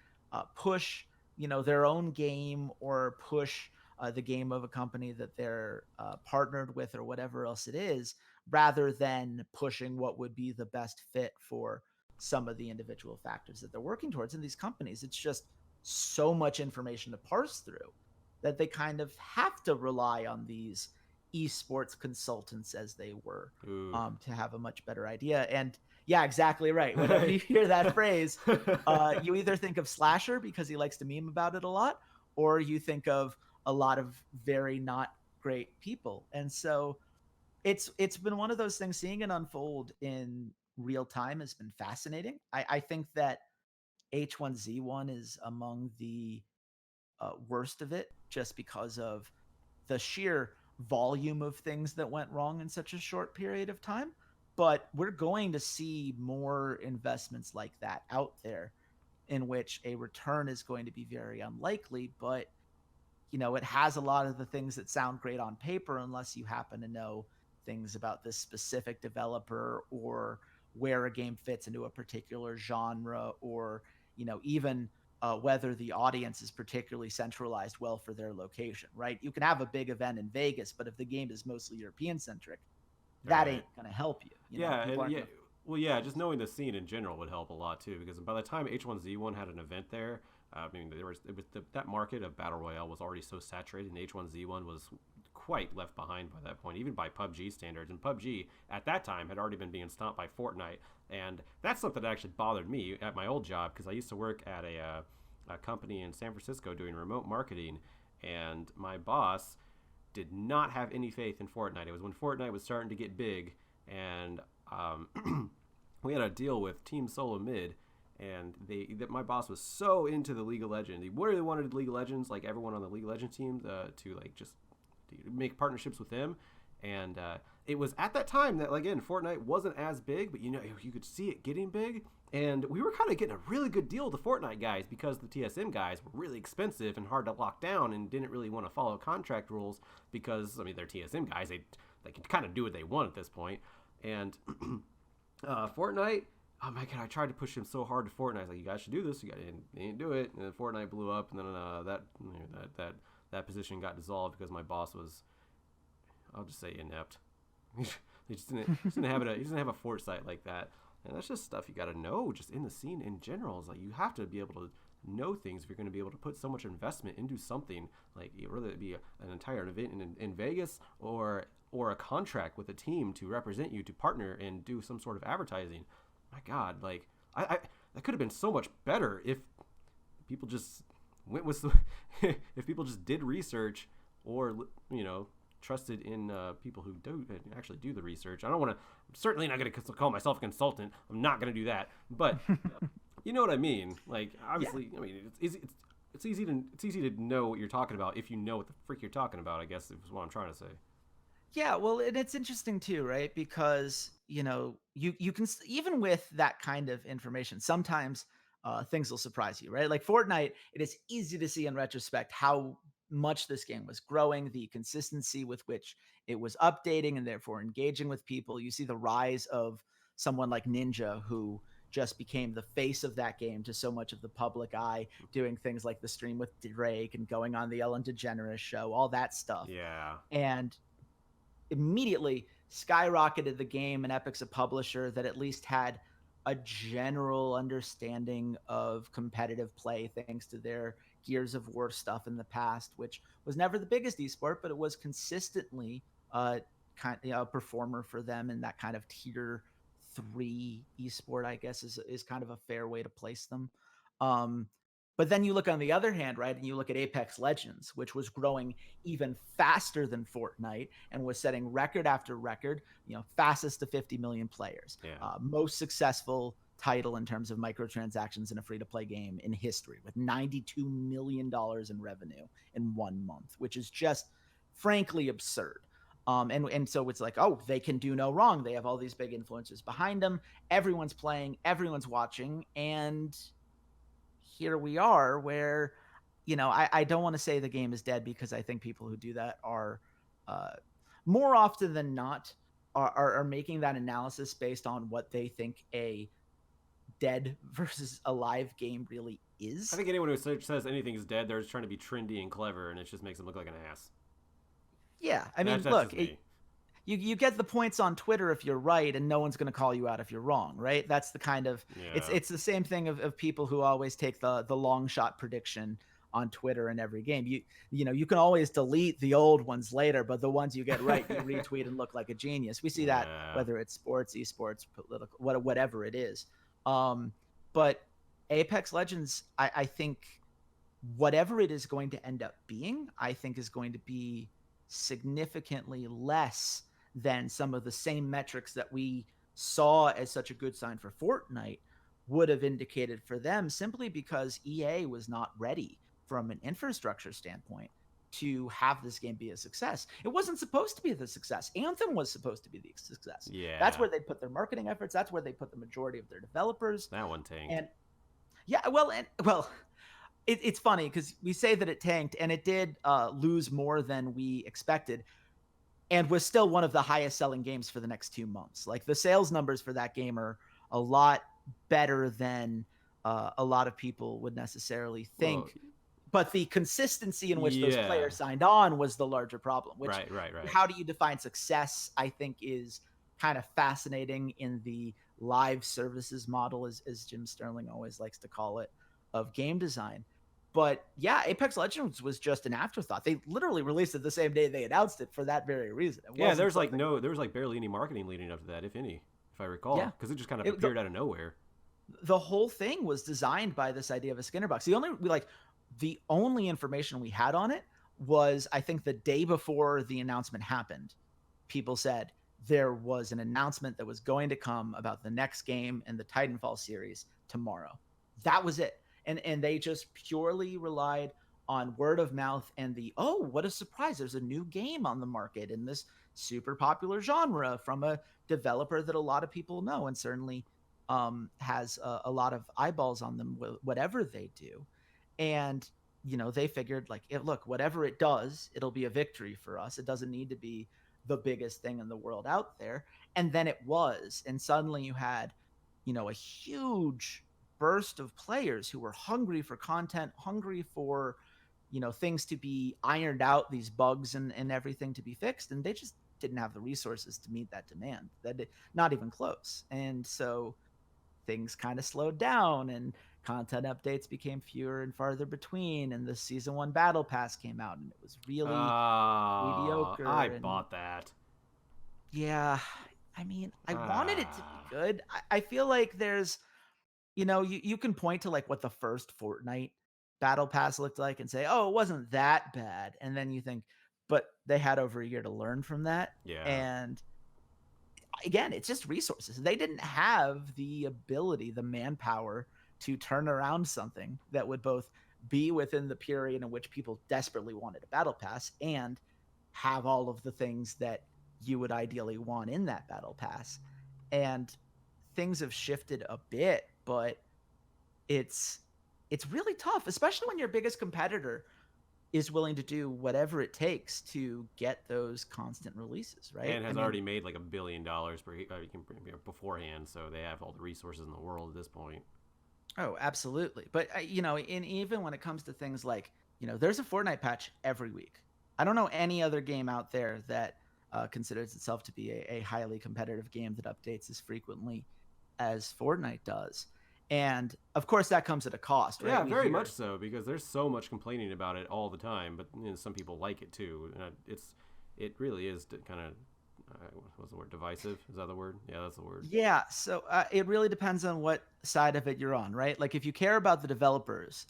push, their own game or push the game of a company that they're partnered with or whatever else it is, rather than pushing what would be the best fit for some of the individual factors that they're working towards in these companies. It's just so much information to parse through that they kind of have to rely on these esports consultants, as they were, to have a much better idea. And yeah, exactly right. Whenever you hear that phrase, you either think of Slasher because he likes to meme about it a lot, or you think of a lot of very not great people. And so it's been one of those things. Seeing it unfold in real time has been fascinating. I think that H1Z1 is among the worst of it, just because of the sheer volume of things that went wrong in such a short period of time. But we're going to see more investments like that out there, in which a return is going to be very unlikely. But it has a lot of the things that sound great on paper, unless you happen to know things about this specific developer, or where a game fits into a particular genre, or even whether the audience is particularly centralized well for their location, right? You can have a big event in Vegas, but if the game is mostly European centric, that ain't going to help you. Just knowing the scene in general would help a lot too, because by the time H1Z1 had an event there, that market of Battle Royale was already so saturated, and H1Z1 was quite left behind by that point, even by PUBG standards. And PUBG at that time had already been being stomped by Fortnite, and that's something that actually bothered me at my old job, because I used to work at a company in San Francisco doing remote marketing, and my boss did not have any faith in Fortnite. It was when Fortnite was starting to get big, and we had a deal with Team Solo Mid, and my boss was so into the League of Legends. He really wanted League of Legends, like everyone on the League of Legends team, to like just make partnerships with them. And it was at that time that, again, Fortnite wasn't as big, but you could see it getting big. And we were kind of getting a really good deal with the Fortnite guys because the TSM guys were really expensive and hard to lock down and didn't really want to follow contract rules because, I mean, they're TSM guys. They can kind of do what they want at this point. And Fortnite, oh my God, I tried to push him so hard to Fortnite. I was like, you guys should do this. They didn't do it. And then Fortnite blew up, and then that position got dissolved because my boss was, I'll just say, inept. He just didn't have a foresight like that. And that's just stuff you got to know just in the scene in general. It's like you have to be able to know things if you're going to be able to put so much investment into something, like whether it be an entire event in Vegas or a contract with a team to represent you, to partner and do some sort of advertising. My God, like I that could have been so much better if people just went with if people just did research or trusted in people who do actually do the research. I'm certainly not going to call myself a consultant. I'm not going to do that. But you know what I mean? Like, obviously, yeah. I mean, it's easy to know what you're talking about if you know what the freak you're talking about, I guess is what I'm trying to say. Yeah, well, and it's interesting too, right? Because, you can, even with that kind of information, sometimes things will surprise you, right? Like Fortnite, it is easy to see in retrospect how much this game was growing, the consistency with which it was updating and therefore engaging with people. You see the rise of someone like Ninja, who just became the face of that game to so much of the public eye, doing things like the stream with Drake and going on the Ellen DeGeneres show, all that stuff. Yeah. And immediately skyrocketed the game, and Epic's a publisher that at least had a general understanding of competitive play thanks to their Gears of War stuff in the past, which was never the biggest esport, but it was consistently a performer for them in that kind of tier 3 esport, I guess is kind of a fair way to place them. But then you look on the other hand, right, and you look at Apex Legends, which was growing even faster than Fortnite and was setting record after record, fastest to 50 million players, most successful title in terms of microtransactions in a free-to-play game in history, with $92 million in revenue in 1 month, which is just frankly absurd. And so it's like, oh, they can do no wrong. They have all these big influencers behind them. Everyone's playing, everyone's watching, and here we are where, I don't want to say the game is dead, because I think people who do that are more often than not are making that analysis based on what they think a dead versus alive game really is. I think anyone who says anything is dead, they're just trying to be trendy and clever, and it just makes them look like an ass. Yeah, I mean, look, you get the points on Twitter if you're right, and no one's going to call you out if you're wrong, right? That's the kind of it's the same thing of people who always take the long shot prediction on Twitter in every game. You can always delete the old ones later, but the ones you get right, you retweet and look like a genius. We see that whether it's sports, esports, political, whatever it is. But Apex Legends, I think whatever it is going to end up being, I think is going to be significantly less than some of the same metrics that we saw as such a good sign for Fortnite would have indicated for them, simply because EA was not ready from an infrastructure standpoint to have this game be a success. It wasn't supposed to be the success. Anthem was supposed to be the success. Yeah. That's where they put their marketing efforts. That's where they put the majority of their developers. That one tanked. And it's funny because we say that it tanked, and it did lose more than we expected, and was still one of the highest selling games for the next 2 months. Like, the sales numbers for that game are a lot better than a lot of people would necessarily think. Whoa. But the consistency in which those players signed on was the larger problem. Which, right. How do you define success, I think, is kind of fascinating in the live services model, as Jim Sterling always likes to call it, of game design. But yeah, Apex Legends was just an afterthought. They literally released it the same day they announced it for that very reason. There was barely any marketing leading up to that, if any, if I recall, because it just kind of appeared out of nowhere. The whole thing was designed by this idea of a Skinner box. The only information we had on it was, I think, the day before the announcement happened, people said there was an announcement that was going to come about the next game in the Titanfall series tomorrow. That was it. And they just purely relied on word of mouth and what a surprise, there's a new game on the market, and this super popular genre from a developer that a lot of people know and certainly has a lot of eyeballs on them, whatever they do. And, they figured like, look, whatever it does, it'll be a victory for us. It doesn't need to be the biggest thing in the world out there. And then it was. And suddenly you had, a huge burst of players who were hungry for content, hungry for, things to be ironed out, these bugs and everything to be fixed. And they just didn't have the resources to meet that demand. Not even close. And so things kind of slowed down and content updates became fewer and farther between. And the season 1 battle pass came out and it was really mediocre. I bought that. Yeah. I mean, I wanted it to be good. I feel like there's, you can point to like what the first Fortnite battle pass looked like and say, oh, it wasn't that bad. And then you think, but they had over a year to learn from that. Yeah. And again, it's just resources. They didn't have the ability, the manpower to turn around something that would both be within the period in which people desperately wanted a battle pass and have all of the things that you would ideally want in that battle pass. And things have shifted a bit, but it's really tough, especially when your biggest competitor is willing to do whatever it takes to get those constant releases, right? And has already made like $1 billion beforehand, so they have all the resources in the world at this point. Oh, absolutely. But even when it comes to things like, there's a Fortnite patch every week. I don't know any other game out there that considers itself to be a highly competitive game that updates as frequently as Fortnite does. And of course, that comes at a cost, right? Yeah, very much so, because there's so much complaining about it all the time. But some people like it too. It really is kind of what's the word? Divisive? Is that the word? Yeah, that's the word. Yeah. So it really depends on what side of it you're on, right? Like if you care about the developers,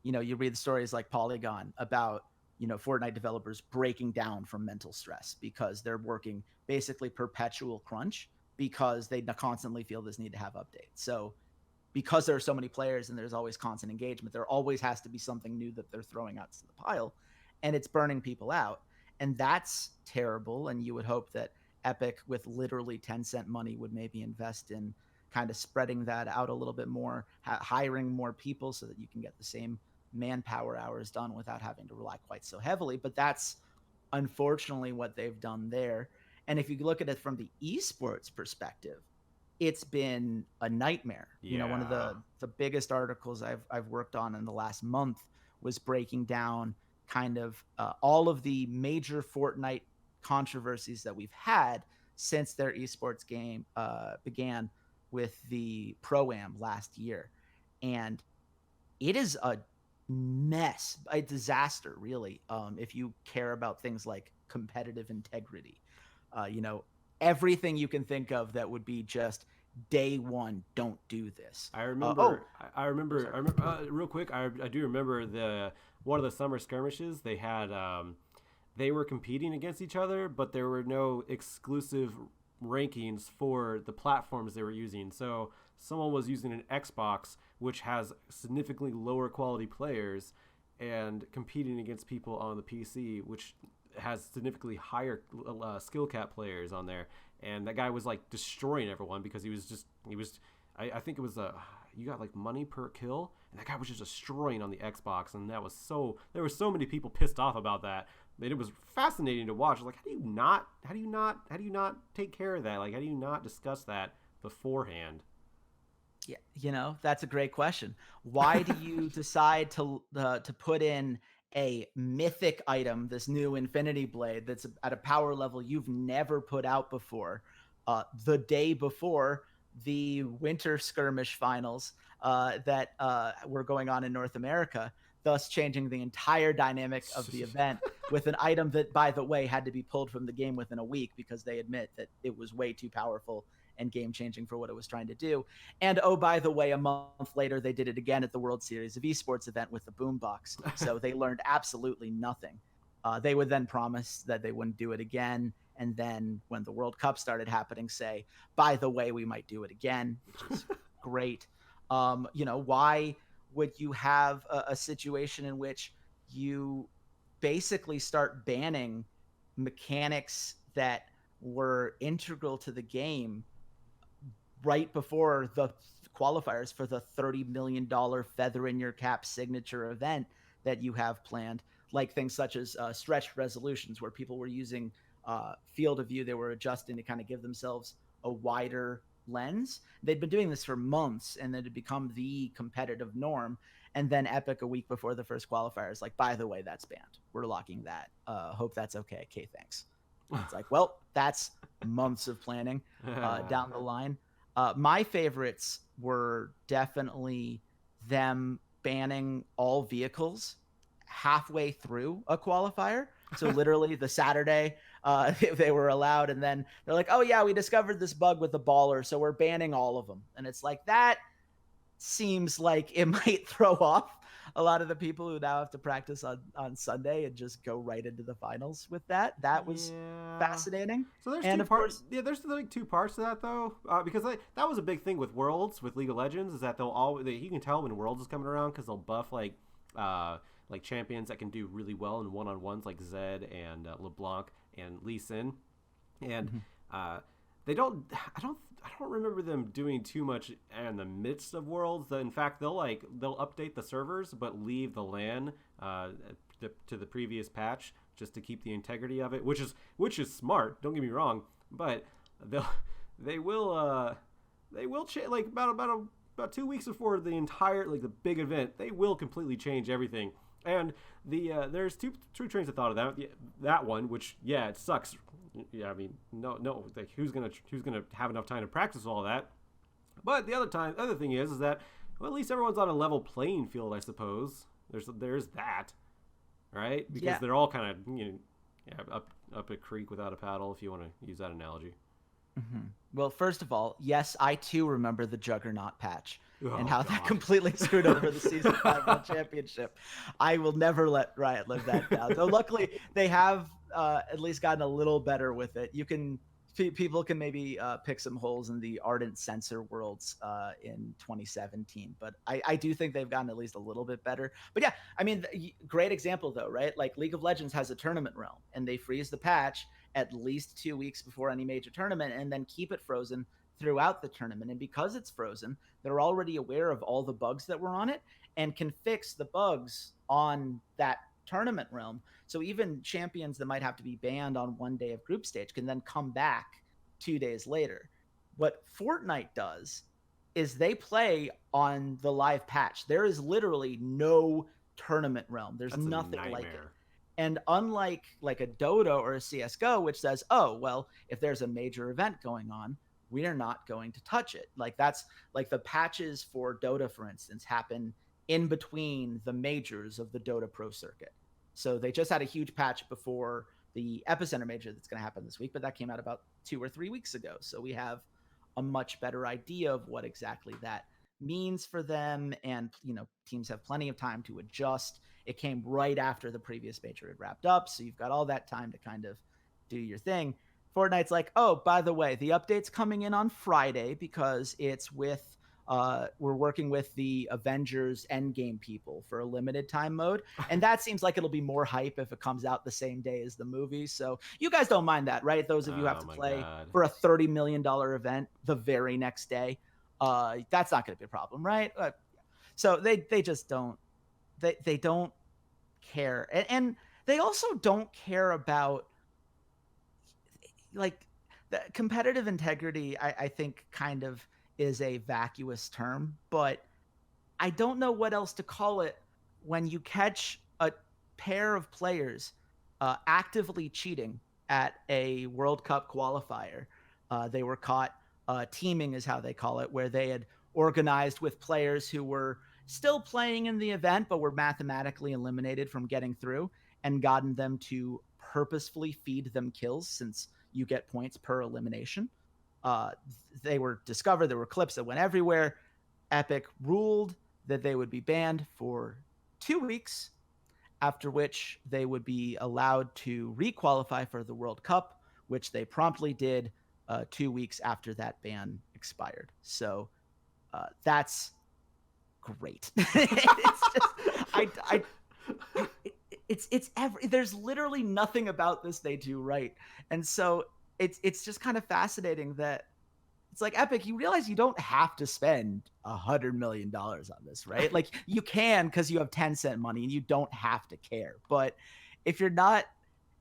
you read the stories like Polygon about Fortnite developers breaking down from mental stress because they're working basically perpetual crunch because they constantly feel this need to have updates. So because there are so many players and there's always constant engagement, there always has to be something new that they're throwing out to the pile, and it's burning people out. And that's terrible. And you would hope that Epic, with literally 10-cent money, would maybe invest in kind of spreading that out a little bit more, hiring more people so that you can get the same manpower hours done without having to rely quite so heavily. But that's unfortunately what they've done there. And if you look at it from the esports perspective, it's been a nightmare. Yeah. One of the biggest articles I've worked on in the last month was breaking down kind of all of the major Fortnite controversies that we've had since their esports game began with the Pro-Am last year. And it is a mess, a disaster, really, if you care about things like competitive integrity. Everything you can think of that would be just day one, don't do this. I remember real quick. I do remember one of the summer skirmishes they had. They were competing against each other, but there were no exclusive rankings for the platforms they were using. So someone was using an Xbox, which has significantly lower quality players, and competing against people on the PC, which has significantly higher skill cap players on there. And that guy was like destroying everyone because I think it was you got like money per kill, and that guy was just destroying on the Xbox. And there were so many people pissed off about that. It was fascinating to watch. Like, how do you not take care of that? Like, how do you not discuss that beforehand? Yeah, that's a great question. Why do you decide to put in a mythic item, this new Infinity Blade that's at a power level you've never put out before, the day before the Winter Skirmish finals that were going on in North America, thus changing the entire dynamic of the event with an item that, by the way, had to be pulled from the game within a week because they admit that it was way too powerful and game-changing for what it was trying to do. And oh, by the way, a month later, they did it again at the World Series of Esports event with the boombox. So they learned absolutely nothing. They would then promise that they wouldn't do it again. And then when the World Cup started happening, say, by the way, we might do it again, which is great. Why would you have a situation in which you basically start banning mechanics that were integral to the game right before the qualifiers for the $30 million feather in your cap signature event that you have planned, like things such as stretched resolutions, where people were using field of view. They were adjusting to kind of give themselves a wider lens. They'd been doing this for months, and it had become the competitive norm. And then Epic, a week before the first qualifiers, like, by the way, that's banned. We're locking that. Hope that's okay. Okay, thanks. It's like, well, that's months of planning down the line. My favorites were definitely them banning all vehicles halfway through a qualifier. So literally the Saturday they were allowed, and then they're like, oh yeah, we discovered this bug with the baller, so we're banning all of them. And it's like, that seems like it might throw off a lot of the people who now have to practice on Sunday and just go right into the finals with that. That was fascinating. So there's two parts. Yeah, there's like two parts to that though, because that was a big thing with Worlds, with League of Legends, is that you can tell when Worlds is coming around because they'll buff like champions that can do really well in one-on-ones, like Zed and LeBlanc and Lee Sin, and they don't. I don't remember them doing too much in the midst of Worlds. In fact, they'll update the servers but leave the LAN to the previous patch just to keep the integrity of it, which is smart. Don't get me wrong, but they will like about 2 weeks before the entire, like, the big event, they will completely change everything. And there's two trains of thought of that. That one, which, yeah, it sucks. Yeah, I mean, no, like, who's gonna have enough time to practice all that? But the other thing is that, well, at least everyone's on a level playing field, I suppose. There's that, right? Because they're all kind of up a creek without a paddle, if you want to use that analogy. Mm-hmm. Well, first of all, yes, I too remember the Juggernaut patch and how that completely screwed over the Season 5 World Championship. I will never let Riot live that down. Though luckily, they have at least gotten a little better with it. People can maybe pick some holes in the Ardent Censor Worlds in 2017, but I do think they've gotten at least a little bit better. But yeah, I mean, great example though, right? Like, League of Legends has a tournament realm, and they freeze the patch at least 2 weeks before any major tournament, and then keep it frozen throughout the tournament. And because it's frozen, they're already aware of all the bugs that were on it and can fix the bugs on that tournament realm. So even champions that might have to be banned on one day of group stage can then come back 2 days later. What Fortnite does is they play on the live patch. There is literally no tournament realm. There's nothing like it. And unlike like a Dota or a CSGO, which says, oh, well, if there's a major event going on, we are not going to touch it. Like, that's like the patches for Dota, for instance, happen in between the majors of the Dota Pro circuit. So they just had a huge patch before the Epicenter major that's going to happen this week, but that came out about 2 or 3 weeks ago. So we have a much better idea of what exactly that means for them. And, teams have plenty of time to adjust. It came right after the previous major had wrapped up, so you've got all that time to kind of do your thing. Fortnite's like, oh, by the way, the update's coming in on Friday because it's with we're working with the Avengers Endgame people for a limited time mode, and that seems like it'll be more hype if it comes out the same day as the movie. So you guys don't mind that, right? Those of you who have to play for a $30 million event the very next day, that's not going to be a problem, right? So they just don't. They don't care. And they also don't care about, like, the competitive integrity. I think kind of is a vacuous term, but I don't know what else to call it when you catch a pair of players actively cheating at a World Cup qualifier. They were caught teaming, is how they call it, where they had organized with players who were still playing in the event, but were mathematically eliminated from getting through, and gotten them to purposefully feed them kills, since you get points per elimination. They were discovered. There were clips that went everywhere. Epic ruled that they would be banned for 2 weeks, after which they would be allowed to requalify for the World Cup, which they promptly did 2 weeks after that ban expired. So that's great. It's just, there's literally nothing about this they do right. And so it's just kind of fascinating that it's like, Epic, you realize you don't have to spend $100 million on this, right? Like, you can because you have Tencent money and you don't have to care. But if you're not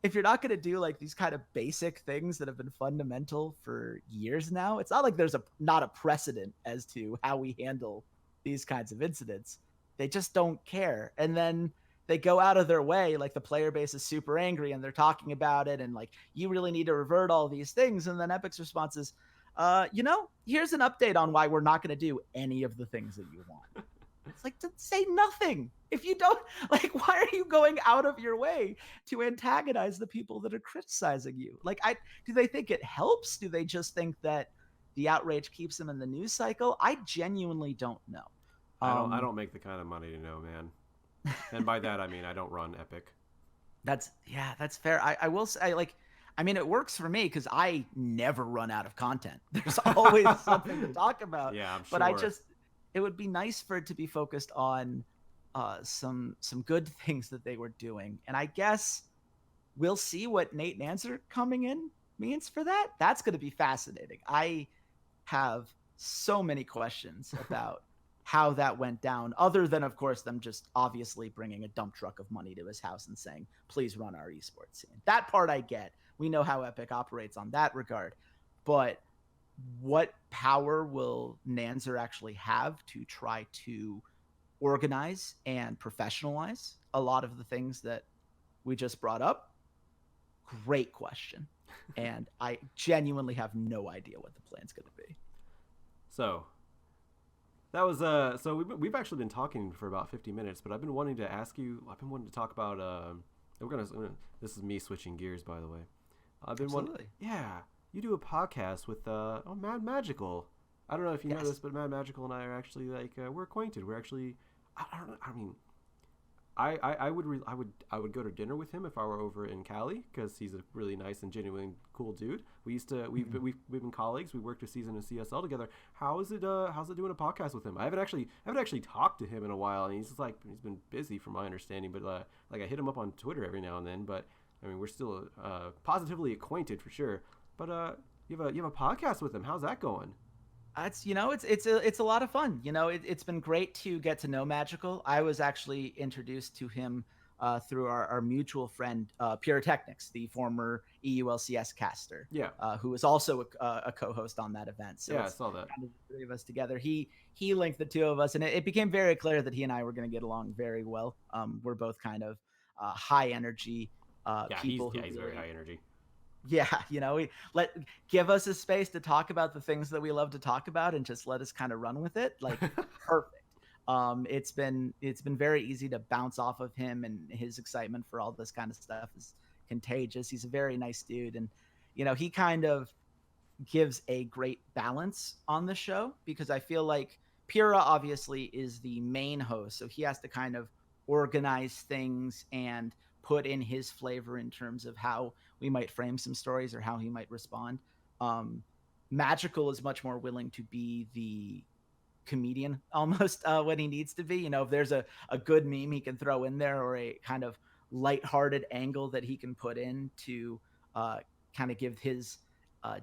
going to do like these kind of basic things that have been fundamental for years now, it's not like there's not a precedent as to how we handle these kinds of incidents. They just don't care. And then they go out of their way, like the player base is super angry and they're talking about it and like, you really need to revert all these things. And then Epic's response is, here's an update on why we're not going to do any of the things that you want. It's like, to say nothing. If you don't, like, why are you going out of your way to antagonize the people that are criticizing you? Like, do they think it helps? Do they just think that the outrage keeps them in the news cycle? I genuinely don't know. I don't make the kind of money to know, man. And by that I mean I don't run Epic. That's fair. I will say, like, I mean, it works for me because I never run out of content. There's always something to talk about. Yeah, I'm sure. But it would be nice for it to be focused on some good things that they were doing. And I guess we'll see what Nate Nanzer coming in means for that. That's going to be fascinating. I have so many questions about how that went down, other than, of course, them just obviously bringing a dump truck of money to his house and saying, please run our esports scene. That part I get. We know how Epic operates on that regard. But what power will Nanzer actually have to try to organize and professionalize a lot of the things that we just brought up? Great question. And I genuinely have no idea what the plan's going to be. So that was so we've actually been talking for about 50 minutes, but I've been wanting to ask you. I've been wanting to talk about. This is me switching gears, by the way. I've been Absolutely. Yeah, you do a podcast with Mad Magical. I don't know if you know this, but Mad Magical and I are actually like we're acquainted. We're actually I don't know. I mean, I would go to dinner with him if I were over in Cali because he's a really nice and genuine cool dude. We've been colleagues. We worked a season of CSL together. How's it doing a podcast with him? I haven't actually talked to him in a while, and he's been busy from my understanding. But like I hit him up on Twitter every now and then. But I mean, we're still positively acquainted for sure. But you have a podcast with him. How's that going? It's a lot of fun. It's been great to get to know Magical. I was actually introduced to him through our mutual friend Pyrotechnics, the former EULCS caster. Yeah. Who was also a co-host on that event. So yeah, I saw that. Kind of the three of us together. He linked the two of us, and it became very clear that he and I were going to get along very well. We're both kind of high energy people. He's very high energy. Yeah, give us a space to talk about the things that we love to talk about and just let us kind of run with it. Like, perfect. It's been very easy to bounce off of him, and his excitement for all this kind of stuff is contagious. He's a very nice dude, and he kind of gives a great balance on the show, because I feel like Pira obviously is the main host, so he has to kind of organize things and put in his flavor in terms of how we might frame some stories or how he might respond. Magical is much more willing to be the comedian almost when he needs to be. If there's a good meme he can throw in there, or a kind of lighthearted angle that he can put in to kind of give his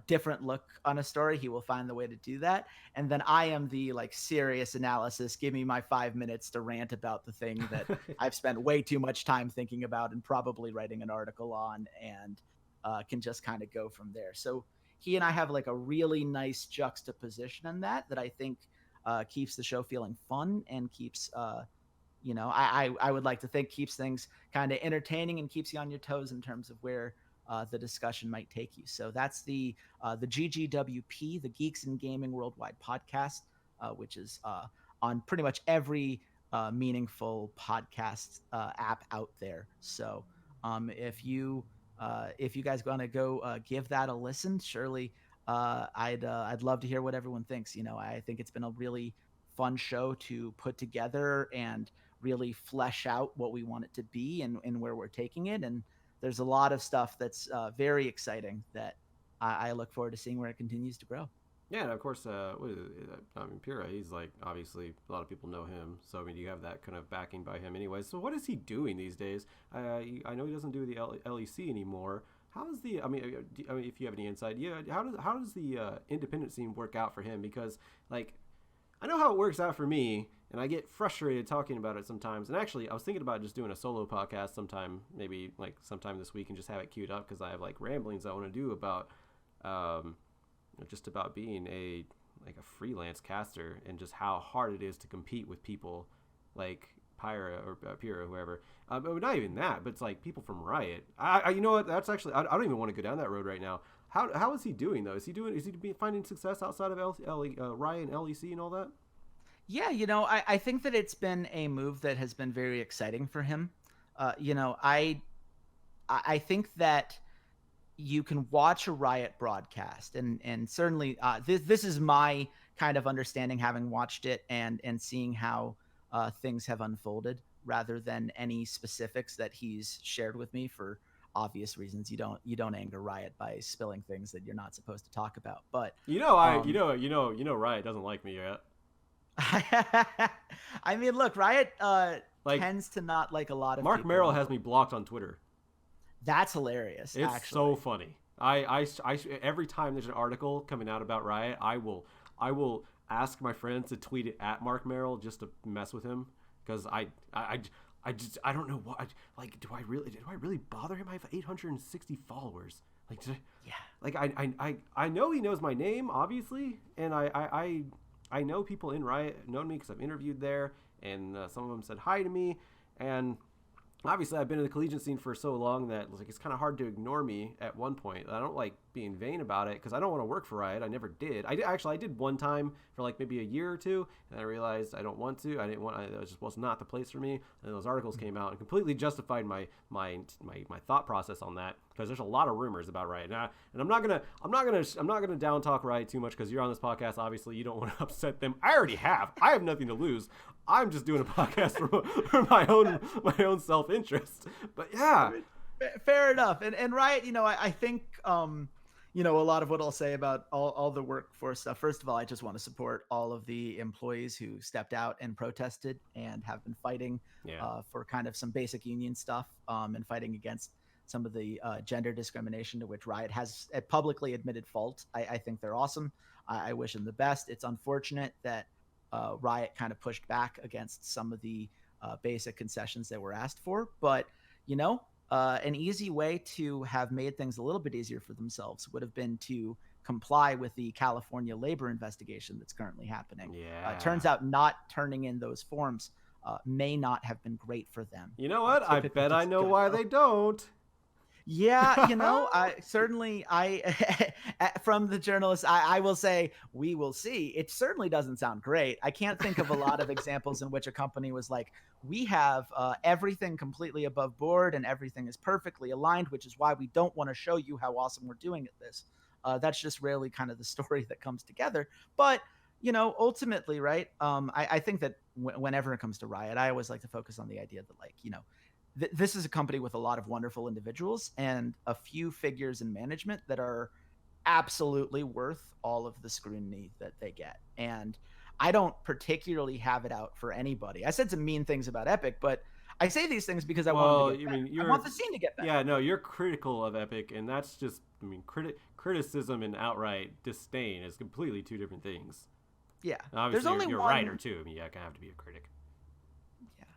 different look on a story, he will find the way to do that. And then I am the serious analysis. Give me my 5 minutes to rant about the thing that I've spent way too much time thinking about and probably writing an article on, and can just kind of go from there. So he and I have a really nice juxtaposition in that I think keeps the show feeling fun, and keeps I would like to think keeps things kind of entertaining and keeps you on your toes in terms of where the discussion might take you. So that's the GGWP, the Geeks in Gaming Worldwide podcast, which is on pretty much every meaningful podcast app out there. So if you guys want to go give that a listen, surely I'd love to hear what everyone thinks. I think it's been a really fun show to put together and really flesh out what we want it to be and where we're taking it. And there's a lot of stuff that's very exciting that I look forward to seeing where it continues to grow. Yeah, and of course, what is it? I mean, Pira, he's like, obviously, a lot of people know him. So, I mean, you have that kind of backing by him anyway. So, what is he doing these days? I know he doesn't do the LEC anymore. How is the, I mean, if you have any insight, yeah, how does the independent scene work out for him? Because, like, I know how it works out for me, and I get frustrated talking about it sometimes. And actually, I was thinking about just doing a solo podcast sometime, maybe like sometime this week, and just have it queued up because I have like ramblings I want to do about, um, just about being a freelance caster and just how hard it is to compete with people like Pyra or Pyrrha, whoever. But not even that, but it's like people from Riot. You know what? That's actually, I don't even want to go down that road right now. How is he doing though? Is he finding success outside of Riot and LEC and all that? Yeah, I think that it's been a move that has been very exciting for him. I think that you can watch a Riot broadcast, and certainly this is my kind of understanding, having watched it and seeing how things have unfolded, rather than any specifics that he's shared with me for obvious reasons. You don't anger Riot by spilling things that you're not supposed to talk about. But Riot doesn't like me yet. I mean, look, Riot like, tends to not like a lot of Mark people. Merrill has me blocked on Twitter. That's hilarious. It's actually so funny. I every time there's an article coming out about Riot, I will ask my friends to tweet it at Mark Merrill just to mess with him, because I don't know what, like, do I really bother him? I have 860 followers. Like, yeah. Like, I know he knows my name, obviously, and I know people in Riot know me because I've interviewed there, and some of them said hi to me, and obviously I've been in the collegiate scene for so long that it's kind of hard to ignore me at one point. I don't like being vain about it because I don't want to work for Riot. I never did. I did one time for like maybe a year or two, and I realized I don't want to. It just was not the place for me. And those articles came out and completely justified my thought process on that, because there's a lot of rumors about Riot. And I'm not gonna down talk Riot too much, because you're on this podcast. Obviously, you don't want to upset them. I already have. I have nothing to lose. I'm just doing a podcast for my own self-interest. But yeah, fair enough. And Riot, I think a lot of what I'll say about all the workforce stuff. First of all, I just want to support all of the employees who stepped out and protested and have been fighting for kind of some basic union stuff, and fighting against some of the gender discrimination to which Riot has publicly admitted fault. I think they're awesome. I wish them the best. It's unfortunate that Riot kind of pushed back against some of the basic concessions that were asked for, but an easy way to have made things a little bit easier for themselves would have been to comply with the California labor investigation that's currently happening. It turns out not turning in those forms may not have been great for them. You know what? I bet I know why they don't. Yeah, from the journalist, I will say, we will see. It certainly doesn't sound great. I can't think of a lot of examples in which a company was like, we have everything completely above board and everything is perfectly aligned, which is why we don't want to show you how awesome we're doing at this. That's just rarely kind of the story that comes together. But, ultimately, right, I think that whenever it comes to Riot, I always like to focus on the idea that, like, this is a company with a lot of wonderful individuals and a few figures in management that are absolutely worth all of the scrutiny that they get. And I don't particularly have it out for anybody. I said some mean things about Epic, but I say these things because I want the scene to get better. Yeah, no, you're critical of Epic, and that's just, criticism and outright disdain is completely two different things. Yeah. And obviously, you're a writer too. I kind of have to be a critic.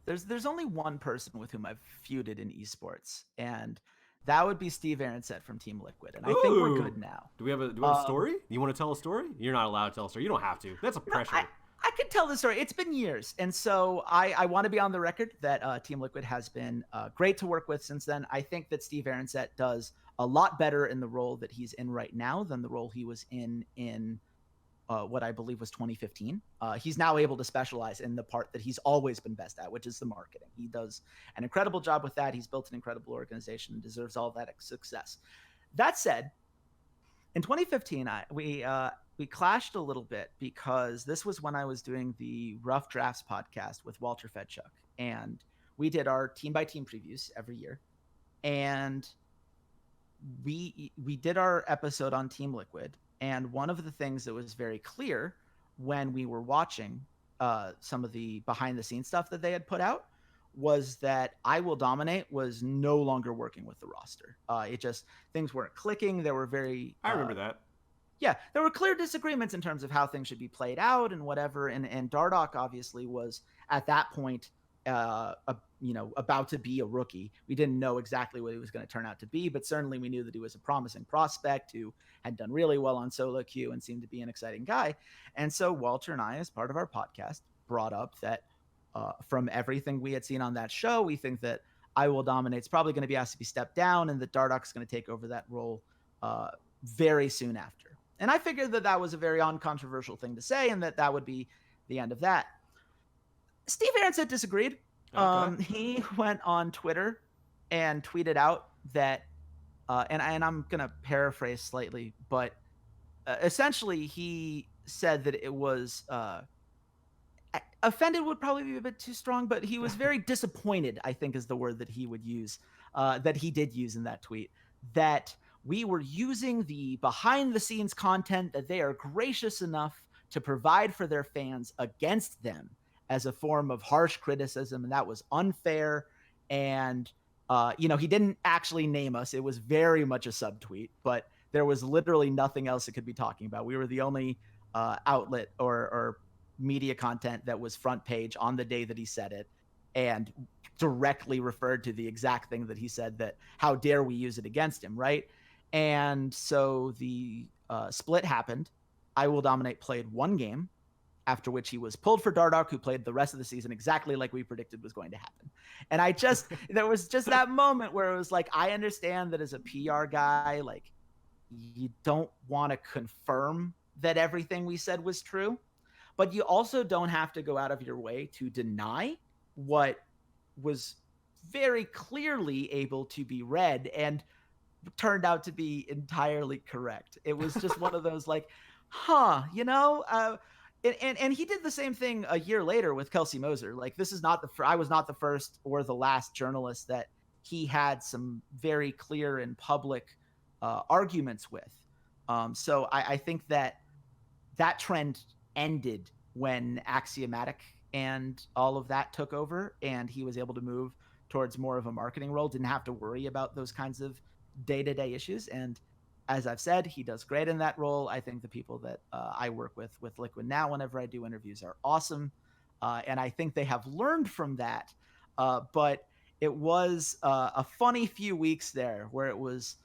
There's only one person with whom I've feuded in esports, and that would be Steve Aronset from Team Liquid. And I think we're good now. Do we have a story? You want to tell a story? You're not allowed to tell a story. You don't have to. That's a pressure. I could tell the story. It's been years. And so I want to be on the record that Team Liquid has been great to work with since then. I think that Steve Aronset does a lot better in the role that he's in right now than the role he was in what I believe was 2015. He's now able to specialize in the part that he's always been best at, which is the marketing. He does an incredible job with that. He's built an incredible organization and deserves all that success. That said, in 2015, we clashed a little bit because this was when I was doing the Rough Drafts podcast with Walter Fedchuk, and we did our team by team previews every year. And we did our episode on Team Liquid, And one of the things that was very clear when we were watching some of the behind the scenes stuff that they had put out was that I Will Dominate was no longer working with the roster. It just, things weren't clicking. There were very I remember that. Yeah, there were clear disagreements in terms of how things should be played out and whatever. And Dardoch obviously was at that point, about to be a rookie. We didn't know exactly what he was going to turn out to be, but certainly we knew that he was a promising prospect who had done really well on solo queue and seemed to be an exciting guy. And so Walter and I, as part of our podcast, brought up that from everything we had seen on that show, we think that I Will Dominate's probably going to be asked to be stepped down, and that Dardoch's going to take over that role very soon after. And I figured that that was a very uncontroversial thing to say, and that would be the end of that. Steve Aronsett disagreed. Okay. He went on Twitter and tweeted out that, and I'm going to paraphrase slightly, but essentially he said that it was, offended would probably be a bit too strong, but he was very disappointed, I think is the word that he would use, that he did use in that tweet, that we were using the behind the scenes content that they are gracious enough to provide for their fans against them as a form of harsh criticism. And that was unfair. And, he didn't actually name us. It was very much a subtweet, but there was literally nothing else it could be talking about. We were the only outlet or media content that was front page on the day that he said it, and directly referred to the exact thing that he said, that how dare we use it against him, right? And so the split happened. I Will Dominate played one game, after which he was pulled for Dardoch, who played the rest of the season exactly like we predicted was going to happen. And there was just that moment where it was like, I understand that as a PR guy, like, you don't want to confirm that everything we said was true, but you also don't have to go out of your way to deny what was very clearly able to be read and turned out to be entirely correct. It was just one of those like, and he did the same thing a year later with Kelsey Moser. Like, this is not I was not the first or the last journalist that he had some very clear and public arguments with. So I think that trend ended when Axiomatic and all of that took over, and he was able to move towards more of a marketing role, didn't have to worry about those kinds of day-to-day issues. And as I've said, he does great in that role. I think the people that I work with Liquid now, whenever I do interviews, are awesome. And I think they have learned from that. But it was a funny few weeks there where it was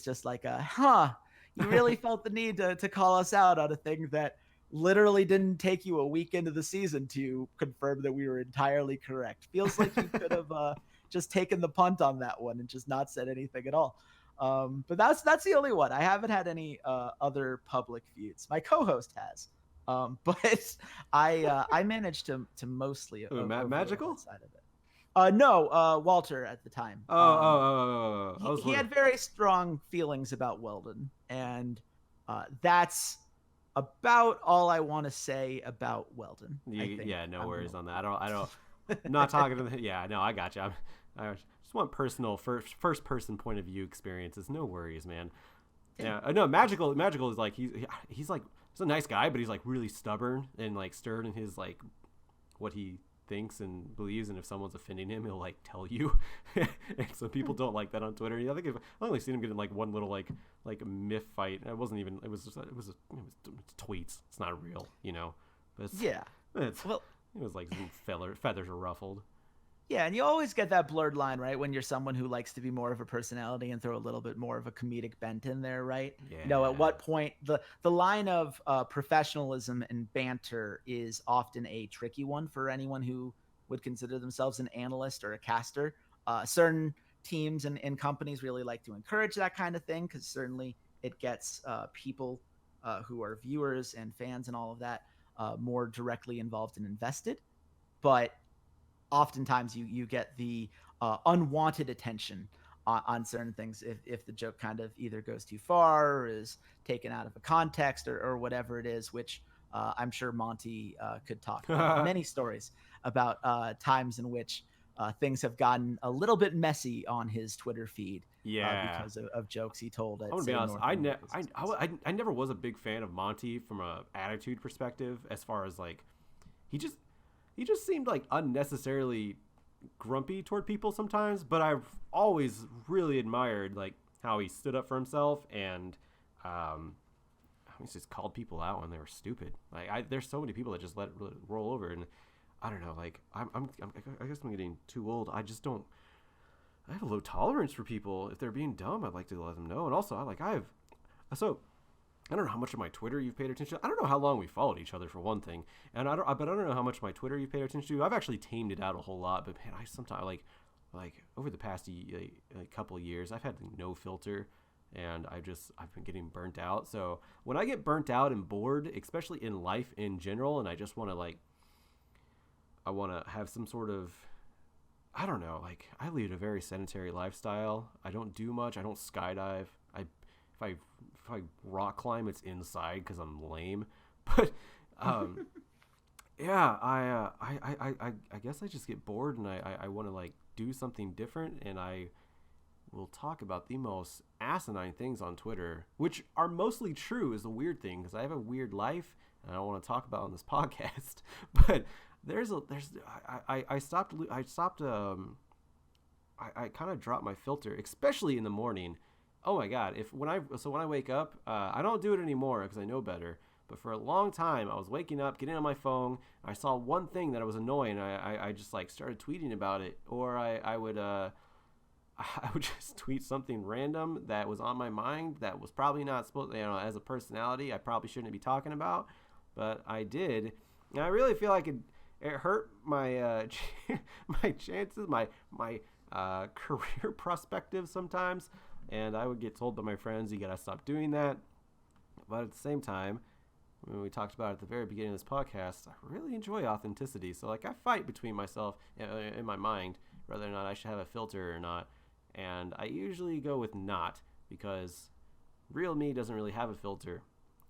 just like, you really felt the need to call us out on a thing that literally didn't take you a week into the season to confirm that we were entirely correct. Feels like you could have just taken the punt on that one and just not said anything at all. But that's the only one. I haven't had any other public feuds. My co-host has, but I managed to mostly Magical side of it. No, Walter at the time. He had very strong feelings about Weldon, and that's about all I want to say about Weldon. Yeah, no worries on that. I don't. I'm not talking to the. Yeah, no, I got you. I just want personal first person point of view experiences. No worries, man. Yeah, no, magical is like he's like, he's a nice guy, but he's like really stubborn and like stern in his like what he thinks and believes, and if someone's offending him, he'll like tell you. And so people don't like that on Twitter. I think I've only seen him get in like one little like myth fight. It wasn't even. It was tweets. It's not real, But it was like feathers are ruffled. Yeah, and you always get that blurred line, right? When you're someone who likes to be more of a personality and throw a little bit more of a comedic bent in there, right? Yeah. At what point the line of professionalism and banter is often a tricky one for anyone who would consider themselves an analyst or a caster. Certain teams and companies really like to encourage that kind of thing, because certainly it gets people who are viewers and fans and all of that more directly involved and invested. But oftentimes you get the unwanted attention on certain things if the joke kind of either goes too far or is taken out of a context or whatever it is, which I'm sure Monty could talk about many stories about times in which things have gotten a little bit messy on his Twitter feed Yeah. because of jokes he told at, I'm gonna be say, honest. North I, America's expense. I never was a big fan of Monty from a attitude perspective. As far as like, he just seemed like unnecessarily grumpy toward people sometimes. But I've always really admired like how he stood up for himself and he's just called people out when they were stupid. Like there's so many people that just let it roll over, and I don't know. Like I guess I'm getting too old. I just don't. I have a low tolerance for people. If they're being dumb, I'd like to let them know. And also, so I don't know how much of my Twitter you've paid attention to. I don't know how long we followed each other for one thing, and I don't know how much my Twitter you've paid attention to. I've actually tamed it out a whole lot, but man, I sometimes like over the past couple of years, I've had no filter, and I've been getting burnt out. So when I get burnt out and bored, especially in life in general, and I just want to I want to have some sort of, I don't know, like I lead a very sedentary lifestyle. I don't do much. I don't skydive. If I rock climb, it's inside because I'm lame. But yeah, I guess I just get bored and I want to like do something different, and I will talk about the most asinine things on Twitter, which are mostly true. Is a weird thing because I have a weird life and I don't want to talk about it on this podcast. But I kind of dropped my filter, especially in the morning. Oh my god! When I wake up, I don't do it anymore because I know better. But for a long time, I was waking up, getting on my phone. I saw one thing that was annoying. I just like started tweeting about it, or I would I would just tweet something random that was on my mind that was probably not supposed, as a personality, I probably shouldn't be talking about, but I did. And I really feel like it hurt my my chances, my career perspective sometimes. And I would get told by my friends, you gotta stop doing that. But at the same time, when we talked about it at the very beginning of this podcast, I really enjoy authenticity. So like I fight between myself in my mind whether or not I should have a filter or not. And I usually go with not, because real me doesn't really have a filter.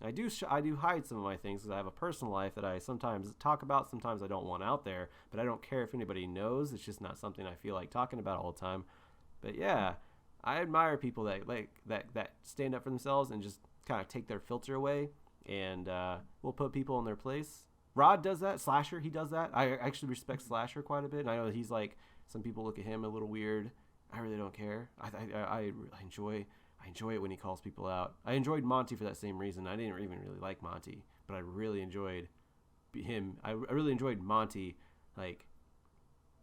I do hide some of my things because I have a personal life that I sometimes talk about, sometimes I don't want out there, but I don't care if anybody knows. It's just not something I feel like talking about all the time. But yeah, I admire people that stand up for themselves and just kind of take their filter away, and will put people in their place. Rod does that. Slasher, he does that. I actually respect Slasher quite a bit, and I know he's like, some people look at him a little weird. I really don't care. I enjoy it when he calls people out. I enjoyed Monty for that same reason. I didn't even really like Monty, but I really enjoyed him. I really enjoyed Monty, like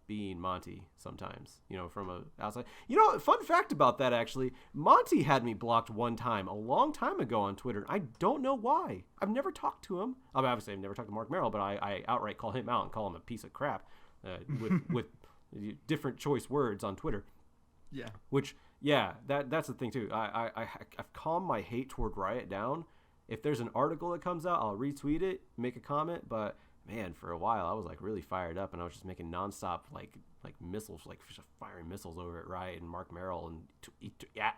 being Monty sometimes, from a outside. Fun fact about that, actually, Monty had me blocked one time a long time ago on Twitter. I don't know why. I've never talked to him. I mean, obviously I've never talked to Mark Merrill, but I outright call him out and call him a piece of crap with different choice words on Twitter. Yeah. Which, yeah, that's the thing too. I've calmed my hate toward Riot down. If there's an article that comes out, I'll retweet it, make a comment. But man, for a while I was like really fired up, and I was just making nonstop like missiles, like just firing missiles over at Riot and Mark Merrill, and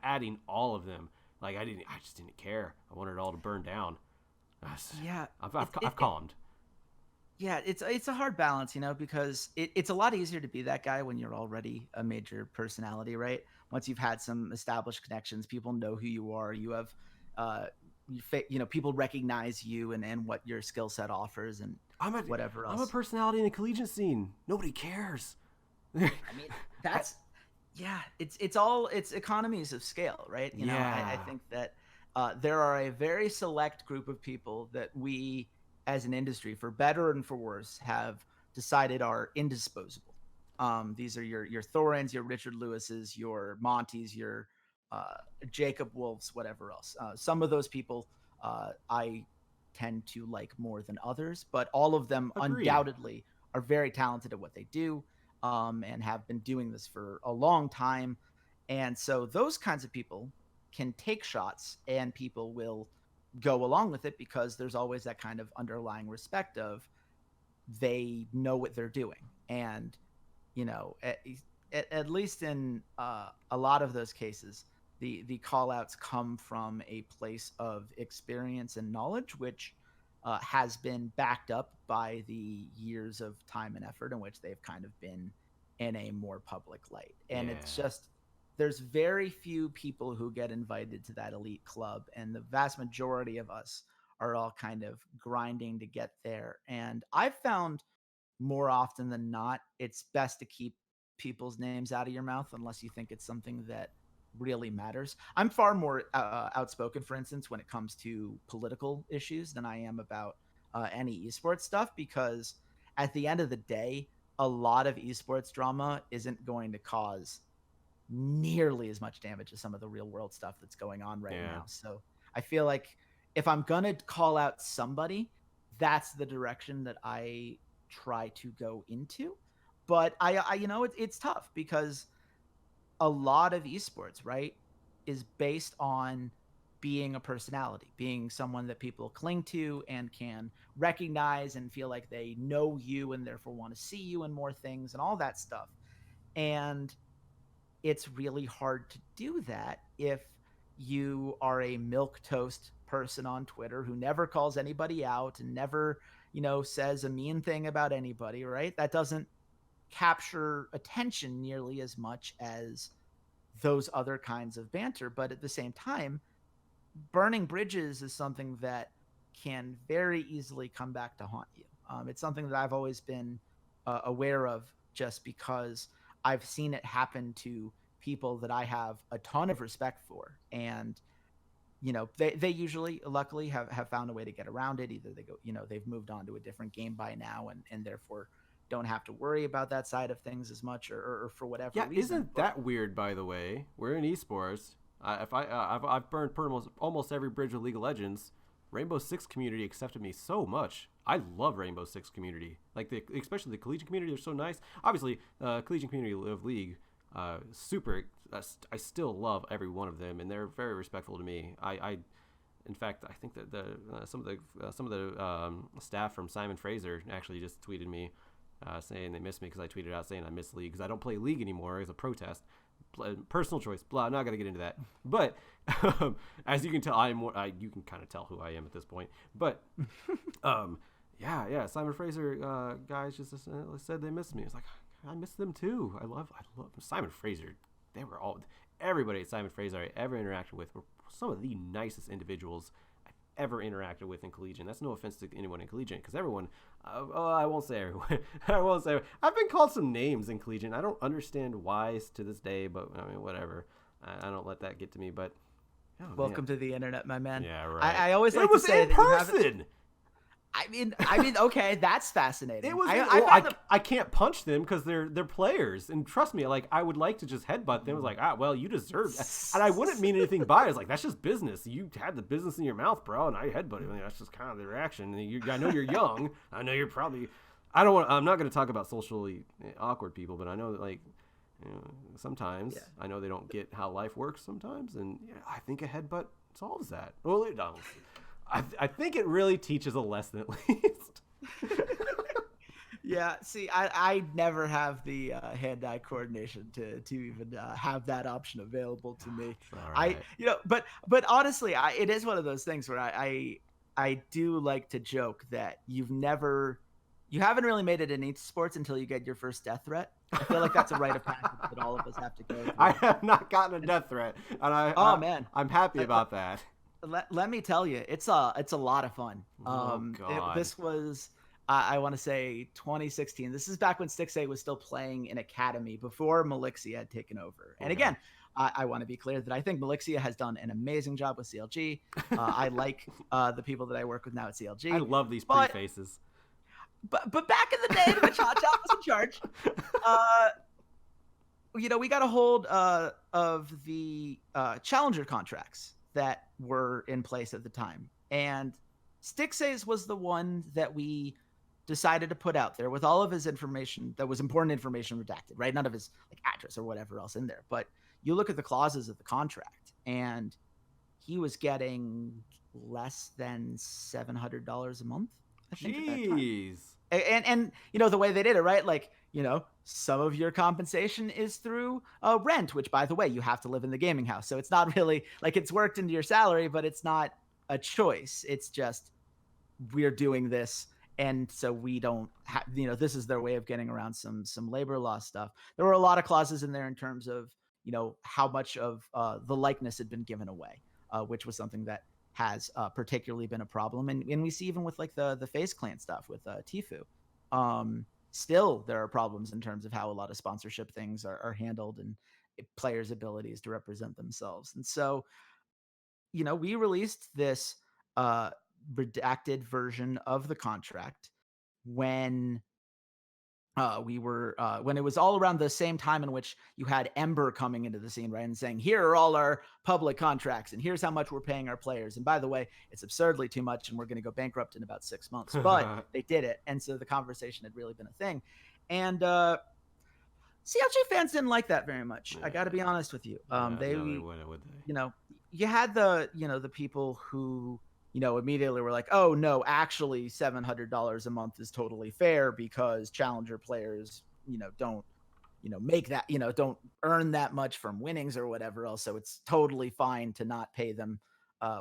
adding all of them. Like I just didn't care. I wanted it all to burn down. Yeah, I've calmed. Yeah, it's a hard balance, because it's a lot easier to be that guy when you're already a major personality, right? Once you've had some established connections, people know who you are. You have, people recognize you and what your skill set offers and whatever else. I'm a personality in the collegiate scene. Nobody cares. I mean, it's economies of scale, right? I think that there are a very select group of people that we, as an industry, for better and for worse, have decided are indisposable. These are your Thorins, your Richard Lewises, your Monties, your Jacob Wolves, whatever else. Some of those people I tend to like more than others, but all of them undoubtedly are very talented at what they do, and have been doing this for a long time. And so those kinds of people can take shots, and people will go along with it because there's always that kind of underlying respect of they know what they're doing. And at least in a lot of those cases, the call outs come from a place of experience and knowledge, which has been backed up by the years of time and effort in which they've kind of been in a more public light. And Yeah. it's just, there's very few people who get invited to that elite club, and the vast majority of us are all kind of grinding to get there. And I've found more often than not, it's best to keep people's names out of your mouth unless you think it's something that really matters. I'm far more outspoken, for instance, when it comes to political issues than I am about any esports stuff, because at the end of the day, a lot of esports drama isn't going to cause nearly as much damage as some of the real world stuff that's going on right now. So I feel like if I'm going to call out somebody, that's the direction that I try to go into. But I you know, it's tough because a lot of esports, right, is based on being a personality, being someone that people cling to and can recognize and feel like they know you and therefore want to see you in more things and all that stuff. And it's really hard to do that if you are a milquetoast person on Twitter who never calls anybody out and never, you know, says a mean thing about anybody, right? That doesn't capture attention nearly as much as those other kinds of banter. But at the same time, burning bridges is something that can very easily come back to haunt you. It's something that I've always been aware of, just because I've seen it happen to people that I have a ton of respect for. And, you know, they usually, luckily, have found a way to get around it. Either they go, you know, they've moved on to a different game by now and therefore don't have to worry about that side of things as much, or for whatever reason. Isn't that weird, by the way? We're in esports. I've burned almost every bridge with League of Legends. Rainbow Six community accepted me so much. I love Rainbow Six community. Like, especially the Collegiate community, they're so nice. Obviously, Collegiate community of League, super. I still love every one of them, and they're very respectful to me. In fact, I think that some of the staff from Simon Fraser actually just tweeted me saying they miss me because I tweeted out saying I miss League because I don't play League anymore as a protest. Personal choice, blah. I'm not gonna get into that, but as you can tell, you can kind of tell who I am at this point. But yeah. Simon Fraser guys just said they miss me. It's like, I miss them too. I love Simon Fraser. Everybody at Simon Fraser I ever interacted with were some of the nicest individuals I've ever interacted with in Collegiate. That's no offense to anyone in Collegiate, because everyone, I won't say everyone. I won't say. I've been called some names in Collegiate. I don't understand why to this day, but I mean, whatever. I don't let that get to me. But welcome to the internet, my man. Yeah, right. I always like to say in person. I mean, okay, that's fascinating. It was. I can't punch them because they're players, and trust me, like, I would like to just headbutt them. It was like, well, you deserve that, and I wouldn't mean anything by it. It's like, that's just business. You had the business in your mouth, bro, and I headbutted. I mean, that's just kind of the reaction. I know you're young. I know you're probably. I'm not going to talk about socially awkward people, but I know that, like, you know, sometimes I know they don't get how life works sometimes, and I think a headbutt solves that. Well, it does. I think it really teaches a lesson, at least. Yeah, see, I never have the hand-eye coordination to even have that option available to me. Right. But honestly, it is one of those things where I do like to joke that you haven't really made it in esports until you get your first death threat. I feel like that's a rite of passage that all of us have to go through. I have not gotten a death threat, and man, I'm happy about that. Let me tell you, it's a lot of fun. God. This was, I want to say 2016. This is back when Stixay was still playing in Academy before Melixia had taken over. And again, I want to be clear that I think Melixia has done an amazing job with CLG. I like the people that I work with now at CLG. I love these prefaces. But back in the day when Cha Cha was in charge, we got a hold of the challenger contracts that were in place at the time. And Stixay's was the one that we decided to put out there with all of his information that was important information redacted, right? None of his address or whatever else in there. But you look at the clauses of the contract, and he was getting less than $700 a month, I think. Jeez. And the way they did it, right? Like, some of your compensation is through rent, which, by the way, you have to live in the gaming house. So it's not really like it's worked into your salary, but it's not a choice. It's just, we're doing this and so we don't have, this is their way of getting around some labor law stuff. There were a lot of clauses in there in terms of, how much of the likeness had been given away, which was something that has particularly been a problem. And we see even with like the FaZe Clan stuff with Tfue, still there are problems in terms of how a lot of sponsorship things are handled and players' abilities to represent themselves. And so, we released this redacted version of the contract when when it was all around the same time in which you had Ember coming into the scene, right, and saying, here are all our public contracts and here's how much we're paying our players, and by the way, it's absurdly too much and we're going to go bankrupt in about 6 months. But they did it, and so the conversation had really been a thing. And CLG fans didn't like that very much. Yeah. I got to be honest with you. They would they? You had the people who immediately were like, oh no, actually $700 a month is totally fair because challenger players, don't, make that, don't earn that much from winnings or whatever else. So it's totally fine to not pay them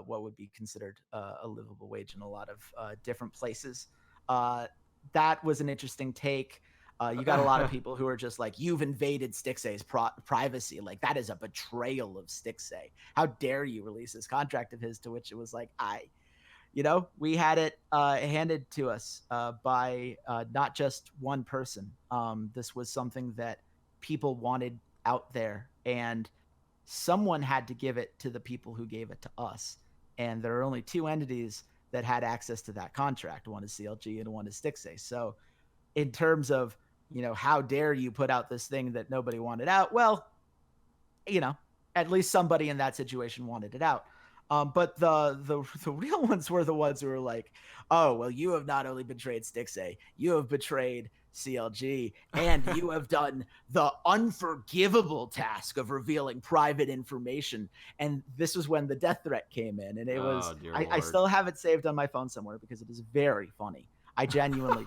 what would be considered a livable wage in a lot of different places. That was an interesting take. You got a lot of people who are just like, you've invaded Stixxay's privacy. Like, that is a betrayal of Stixxay. How dare you release this contract of his? To which it was like, we had it handed to us by not just one person. This was something that people wanted out there, and someone had to give it to the people who gave it to us. And there are only two entities that had access to that contract. One is CLG and one is Stixxay. So in terms of, how dare you put out this thing that nobody wanted out? Well, at least somebody in that situation wanted it out. But the real ones were the ones who were like, oh, well, you have not only betrayed Stixxay, you have betrayed CLG, and you have done the unforgivable task of revealing private information. And this was when the death threat came in, and it was, I still have it saved on my phone somewhere because it is very funny. I genuinely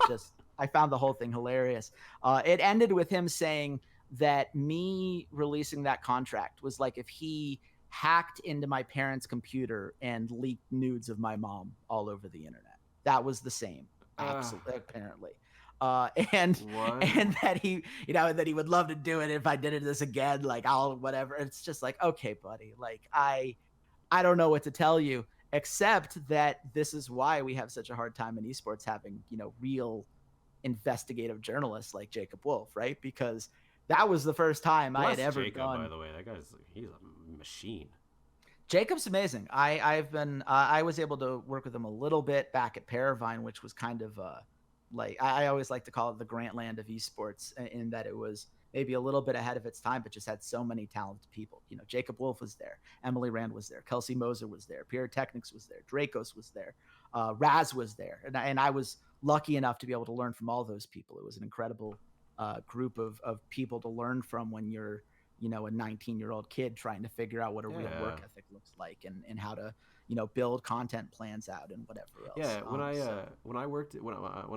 I found the whole thing hilarious. It ended with him saying that me releasing that contract was like if he hacked into my parents' computer and leaked nudes of my mom all over the internet. That was the same, absolutely, apparently. And that he, that he would love to do it if I did this again, like I'll whatever. It's just like, okay, buddy, like I don't know what to tell you, except that this is why we have such a hard time in esports having, real investigative journalists like Jacob Wolf, right? Because that was the first time I had ever done. By the way, that he's a machine. Jacob's amazing. I was able to work with him a little bit back at Paravine, which was kind of like I always like to call it the Grantland of esports, in that it was maybe a little bit ahead of its time, but just had so many talented people. Jacob Wolf was there, Emily Rand was there, Kelsey Moser was there, Pyrotechnics was there, Dracos was there, Raz was there, and I was lucky enough to be able to learn from all those people. It was an incredible group of people to learn from when you're a 19-year-old kid trying to figure out what a real work ethic looks like and how to build content plans out and whatever else. Yeah, when I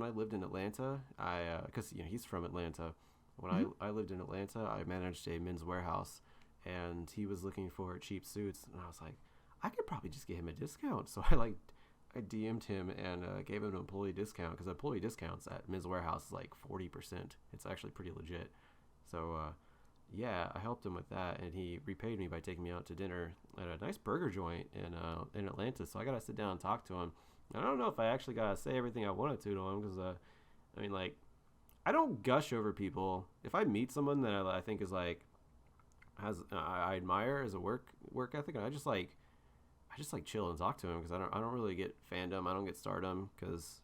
lived in Atlanta, because he's from Atlanta. When I lived in Atlanta, I managed a men's warehouse, and he was looking for cheap suits, and I was like, I could probably just get him a discount. So I DM'd him and gave him an employee discount, because employee discounts at Men's Warehouse is like 40%. It's actually pretty legit. So I helped him with that, and he repaid me by taking me out to dinner at a nice burger joint in Atlanta. So I got to sit down and talk to him. I don't know if I actually got to say everything I wanted to him, because I don't gush over people. If I meet someone that I think is like I admire as a work ethic, and I just chill and talk to him, because I don't really get fandom. I don't get stardom, because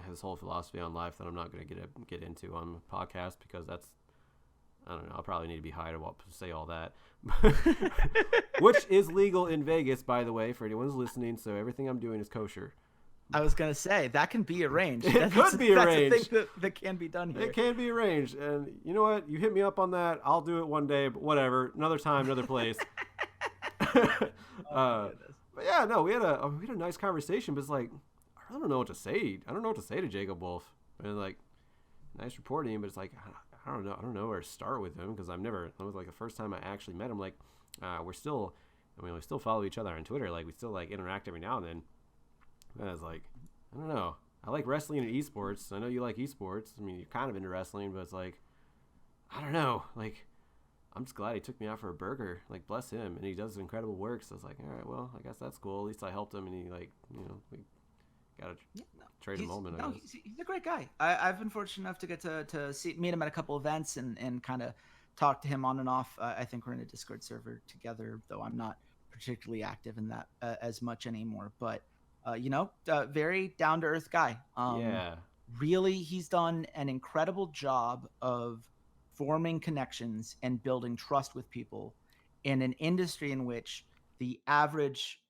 his whole philosophy on life that I'm not going to get into on the podcast, because that's, I don't know, I'll probably need to be high to say all that. Which is legal in Vegas, by the way, for anyone who's listening. So everything I'm doing is kosher. I was going to say, that can be arranged. It could be arranged. That's a thing that can be done here. It can be arranged. And you know what? You hit me up on that. I'll do it one day, but whatever. Another time, another place. But yeah, no, we had a nice conversation, but it's like, I don't know what to say. I don't know what to say to Jacob Wolf. And like, nice reporting, but it's like, I don't know where to start with him, because that was like the first time I actually met him. Like, we still follow each other on Twitter. Like, we still like interact every now and then. And I was like, I don't know. I like wrestling and esports. I know you like esports. I mean, you're kind of into wrestling, but it's like, I don't know. Like, I'm just glad he took me out for a burger. Like, bless him. And he does incredible work. So I was like, all right, well, I guess that's cool. At least I helped him, and he, like, we got to trade a moment, I guess. He's a great guy. I've been fortunate enough to get to meet him at a couple events and kind of talk to him on and off. I think we're in a Discord server together, though I'm not particularly active in that as much anymore. But, very down-to-earth guy. Yeah. Really, he's done an incredible job of forming connections and building trust with people in an industry in which the average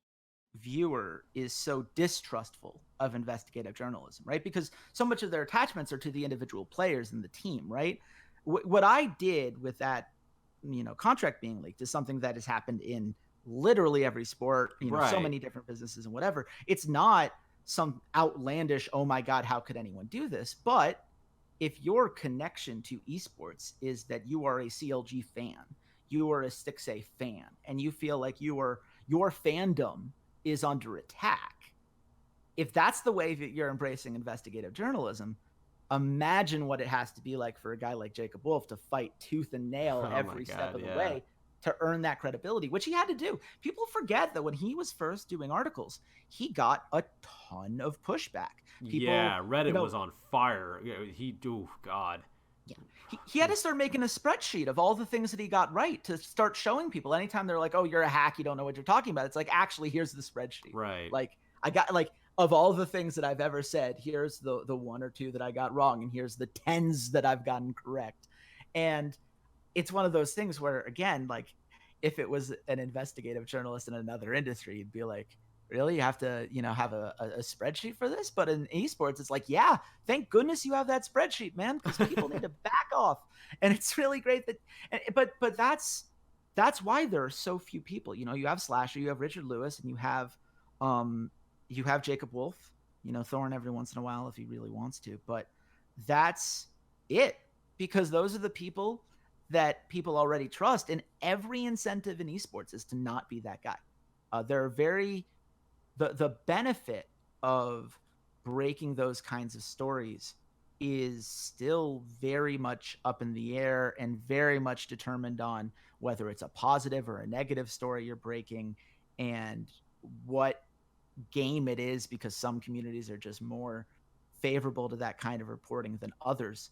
viewer is so distrustful of investigative journalism, right? Because so much of their attachments are to the individual players and the team, right? What I did with that, contract being leaked is something that has happened in literally every sport, so many different businesses and whatever. It's not some outlandish, oh my God, how could anyone do this? But if your connection to esports is that you are a CLG fan, you are a Stixay fan, and you feel like your fandom is under attack, if that's the way that you're embracing investigative journalism, imagine what it has to be like for a guy like Jacob Wolf to fight tooth and nail every step of the way to earn that credibility, which he had to do. People forget that when he was first doing articles, he got a ton of pushback. Reddit was on fire. God. Yeah. He had to start making a spreadsheet of all the things that he got right to start showing people. Anytime they're like, oh, you're a hack, you don't know what you're talking about. It's like, actually, here's the spreadsheet. Right. Like, I got, like, of all the things that I've ever said, here's the one or two that I got wrong, and here's the tens that I've gotten correct. And it's one of those things where, again, like, if it was an investigative journalist in another industry, you'd be like, really? You have to, have a spreadsheet for this? But in esports, it's like, yeah, thank goodness you have that spreadsheet, man, because people need to back off. And it's really great that, but that's why there are so few people. You have Slasher, you have Richard Lewis, and you have Jacob Wolf, Thorn every once in a while if he really wants to. But that's it, because those are the people that people already trust. And every incentive in esports is to not be that guy. The benefit of breaking those kinds of stories is still very much up in the air and very much determined on whether it's a positive or a negative story you're breaking and what game it is, because some communities are just more favorable to that kind of reporting than others.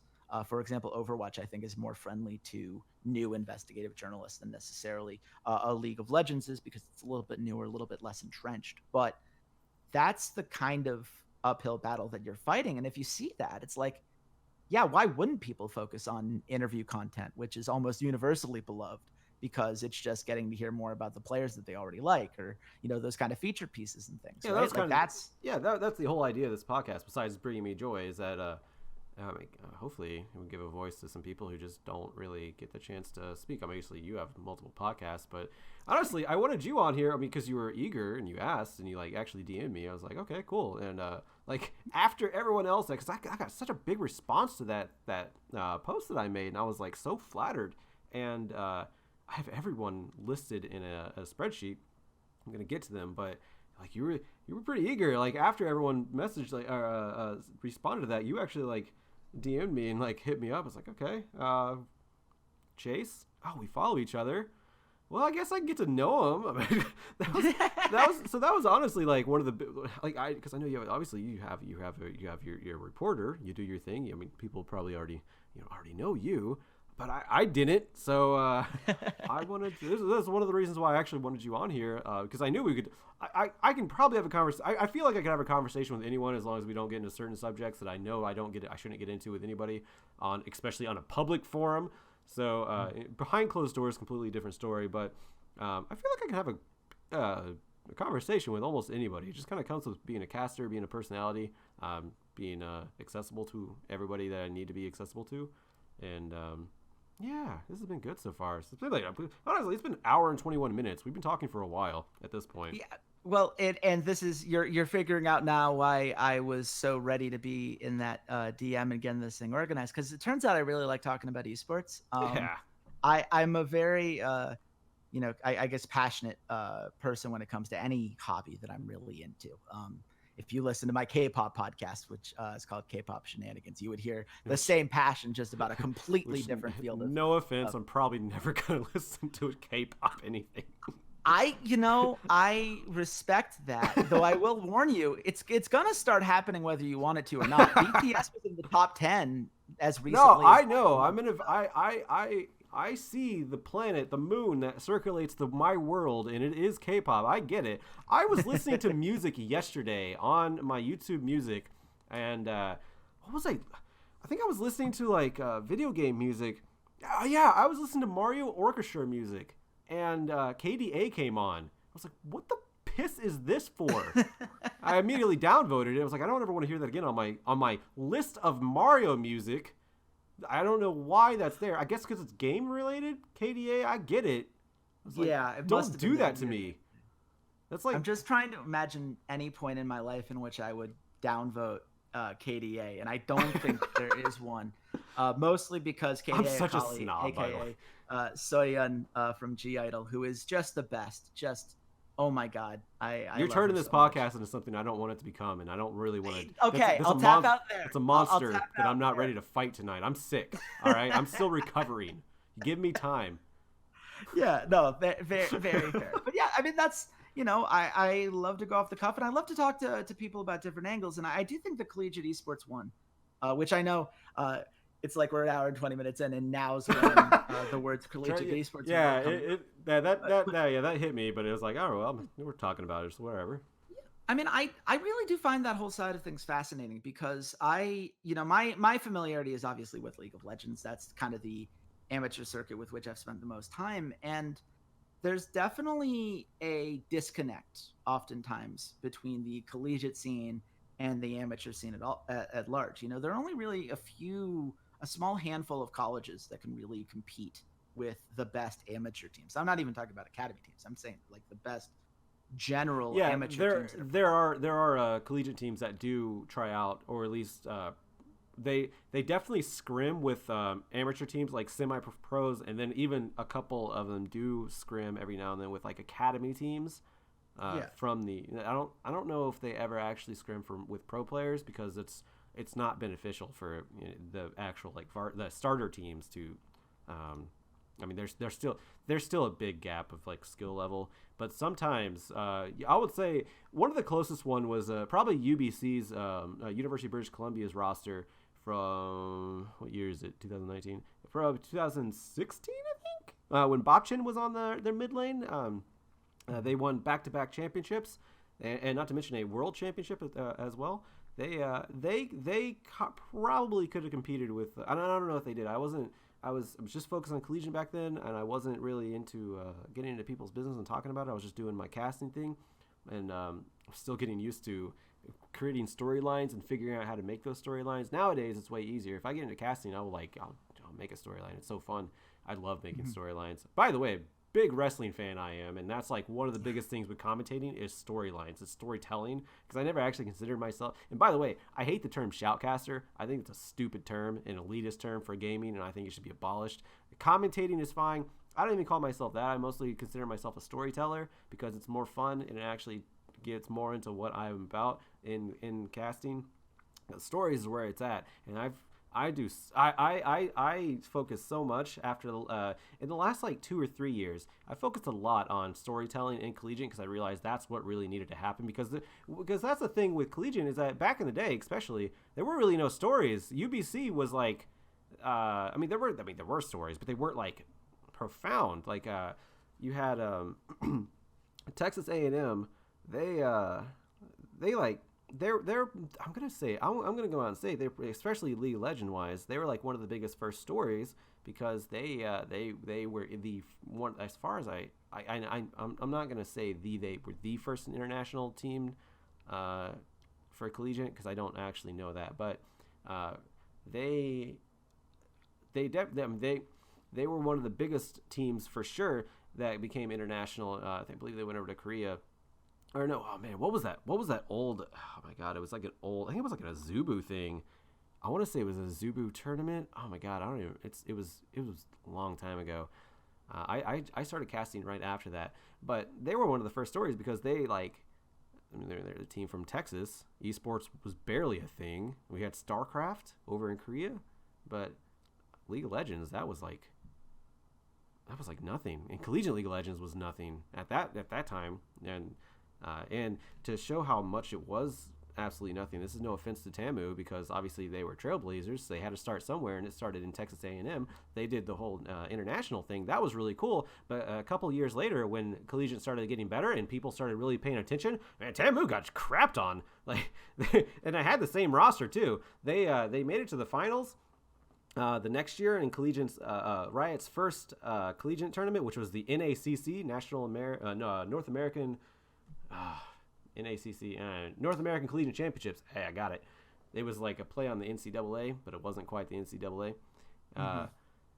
For example, Overwatch, I think, is more friendly to new investigative journalists than necessarily a League of Legends is, because it's a little bit newer, a little bit less entrenched. But that's the kind of uphill battle that you're fighting. And if you see that, it's like, yeah, why wouldn't people focus on interview content, which is almost universally beloved, because it's just getting to hear more about the players that they already like, or, those kind of feature pieces and things. Yeah, right? that's the whole idea of this podcast, besides bringing me joy, is that hopefully we give a voice to some people who just don't really get the chance to speak. Obviously, you have multiple podcasts, but honestly, I wanted you on here because you were eager and you asked and you actually DM'd me. I was like, okay, cool. And after everyone else, because I got such a big response to that post that I made, and I was so flattered. And I have everyone listed in a spreadsheet. I'm gonna get to them, but you were pretty eager. After everyone messaged responded to that, you actually DM'd me and hit me up. I was like, okay, Chase. Oh, we follow each other. Well, I guess I can get to know him. I mean, that was honestly one of the because I know you have your reporter. You do your thing. I mean, people probably already know you. But I didn't, so I wanted to. This is one of the reasons why I actually wanted you on here, because I knew we could. I can probably have a conversation. I feel like I can have a conversation with anyone as long as we don't get into certain subjects that I know I shouldn't get into with anybody, especially on a public forum. So behind closed doors, completely different story. But I feel like I can have a conversation with almost anybody. It just kind of comes with being a caster, being a personality, being accessible to everybody that I need to be accessible to, and. Yeah, this has been good so far. It's been honestly, it's been an hour and 21 minutes. We've been talking for a while at this point. Yeah, well, and this is you're figuring out now why I was so ready to be in that DM and getting this thing organized, because it turns out I really like talking about esports. I'm a very I guess passionate person when it comes to any hobby that I'm really into. if you listen to my K-pop podcast, which is called K-pop Shenanigans, you would hear the same passion, just about a completely different field. No offense, I'm probably never going to listen to a K-pop anything. I respect that, though I will warn you, it's going to start happening whether you want it to or not. BTS was in the top 10 as recently. No, I know. I see the planet, the moon that circulates my world, and it is K-pop. I get it. I was listening to music yesterday on my YouTube Music, and what was I think I was listening to like video game music. Yeah, I was listening to Mario Orchestra music, and KDA came on. I was like, what the piss is this for? I immediately downvoted it. I was like, I don't ever want to hear that again on my list of Mario music. I don't know why that's there. I guess because it's game related. KDA, I get it. Don't do that to me. That's like, I'm just trying to imagine any point in my life in which I would downvote KDA, and I don't think there is one. Mostly because KDA, I'm such a snob, aka Soyeon from G Idol, who is just the best. Just oh my god, you're turning this podcast into something I don't want it to become, and I don't really want to. Okay, I'll tap out there. It's a monster that I'm not ready to fight tonight. I'm sick. All right, I'm still recovering. Give me time. Yeah, no, very, very fair. But yeah, I mean that's I love to go off the cuff, and I love to talk to people about different angles, and I do think the Collegiate Esports one, which I know. It's like we're an hour and 20 minutes in, and now's when the words Collegiate Esports. Yeah, that hit me, but it was like, oh well, we're talking about it, so whatever. I mean, I really do find that whole side of things fascinating because my familiarity is obviously with League of Legends. That's kind of the amateur circuit with which I've spent the most time, and there's definitely a disconnect oftentimes between the collegiate scene and the amateur scene at large. There are only really a small handful of colleges that can really compete with the best amateur teams. I'm not even talking about academy teams. I'm saying like the best general amateur teams. There are collegiate teams that do try out, or at least they definitely scrim with amateur teams like semi-pros, and then even a couple of them do scrim every now and then with like academy teams. From the I don't know if they ever actually scrim with pro players, because it's not beneficial for the actual like the starter teams to I mean there's still a big gap of like skill level, but sometimes I would say one of the closest one was probably UBC's University of British Columbia's roster from what year is it, 2019, from 2016 I think, when Bopchin was on their mid lane. They won back-to-back championships, and not to mention a world championship as well. They probably could have competed with. I don't know if they did. I was just focused on Collegiate back then, and I wasn't really into getting into people's business and talking about it. I was just doing my casting thing, and I'm still getting used to creating storylines and figuring out how to make those storylines. Nowadays, it's way easier. If I get into casting, I'll make a storyline. It's so fun. I love making storylines. By the way, big wrestling fan I am, and that's like one of the biggest things with commentating is storylines. It's storytelling, because I never actually considered myself. And by the way, I hate the term shoutcaster. I think it's a stupid term, an elitist term for gaming, and I think it should be abolished. Commentating is fine. I don't even call myself that. I mostly consider myself a storyteller, because it's more fun and it actually gets more into what I'm about in casting. The stories is where it's at, and I focus so much after in the last like 2 or 3 years. I focused a lot on storytelling in Collegiate, because I realized that's what really needed to happen, because that's the thing with Collegiate, is that back in the day especially, there were really no stories. UBC was like there were stories, but they weren't like profound. Like you had Texas A&M. I'm gonna go out and say they, especially League of Legends wise, they were like one of the biggest first stories, because they were the one, as far as I'm not gonna say they were the first international team for Collegiate, because I don't actually know that, but they were one of the biggest teams for sure that became international. I believe they went over to Korea. Or no, oh man, what was that? What was that old? Oh my god, it was like an old. I think it was like a Zubu thing. I want to say it was a Zubu tournament. Oh my god, I don't even. It was a long time ago. I started casting right after that, but they were one of the first stories, because they I mean, they're a team from Texas. Esports was barely a thing. We had StarCraft over in Korea, but League of Legends, that was like nothing. And Collegiate League of Legends was nothing at that time. And to show how much it was absolutely nothing. This is no offense to Tamu, because obviously they were trailblazers. So they had to start somewhere, and it started in Texas A&M. They did the whole international thing. That was really cool. But a couple years later, when Collegiate started getting better and people started really paying attention, man, Tamu got crapped on. Like, and I had the same roster too. They made it to the finals the next year in Collegiate's Riot's first Collegiate tournament, which was the NACC, North American. NACC, North American Collegiate Championships. Hey, I got it. It was like a play on the NCAA, but it wasn't quite the NCAA.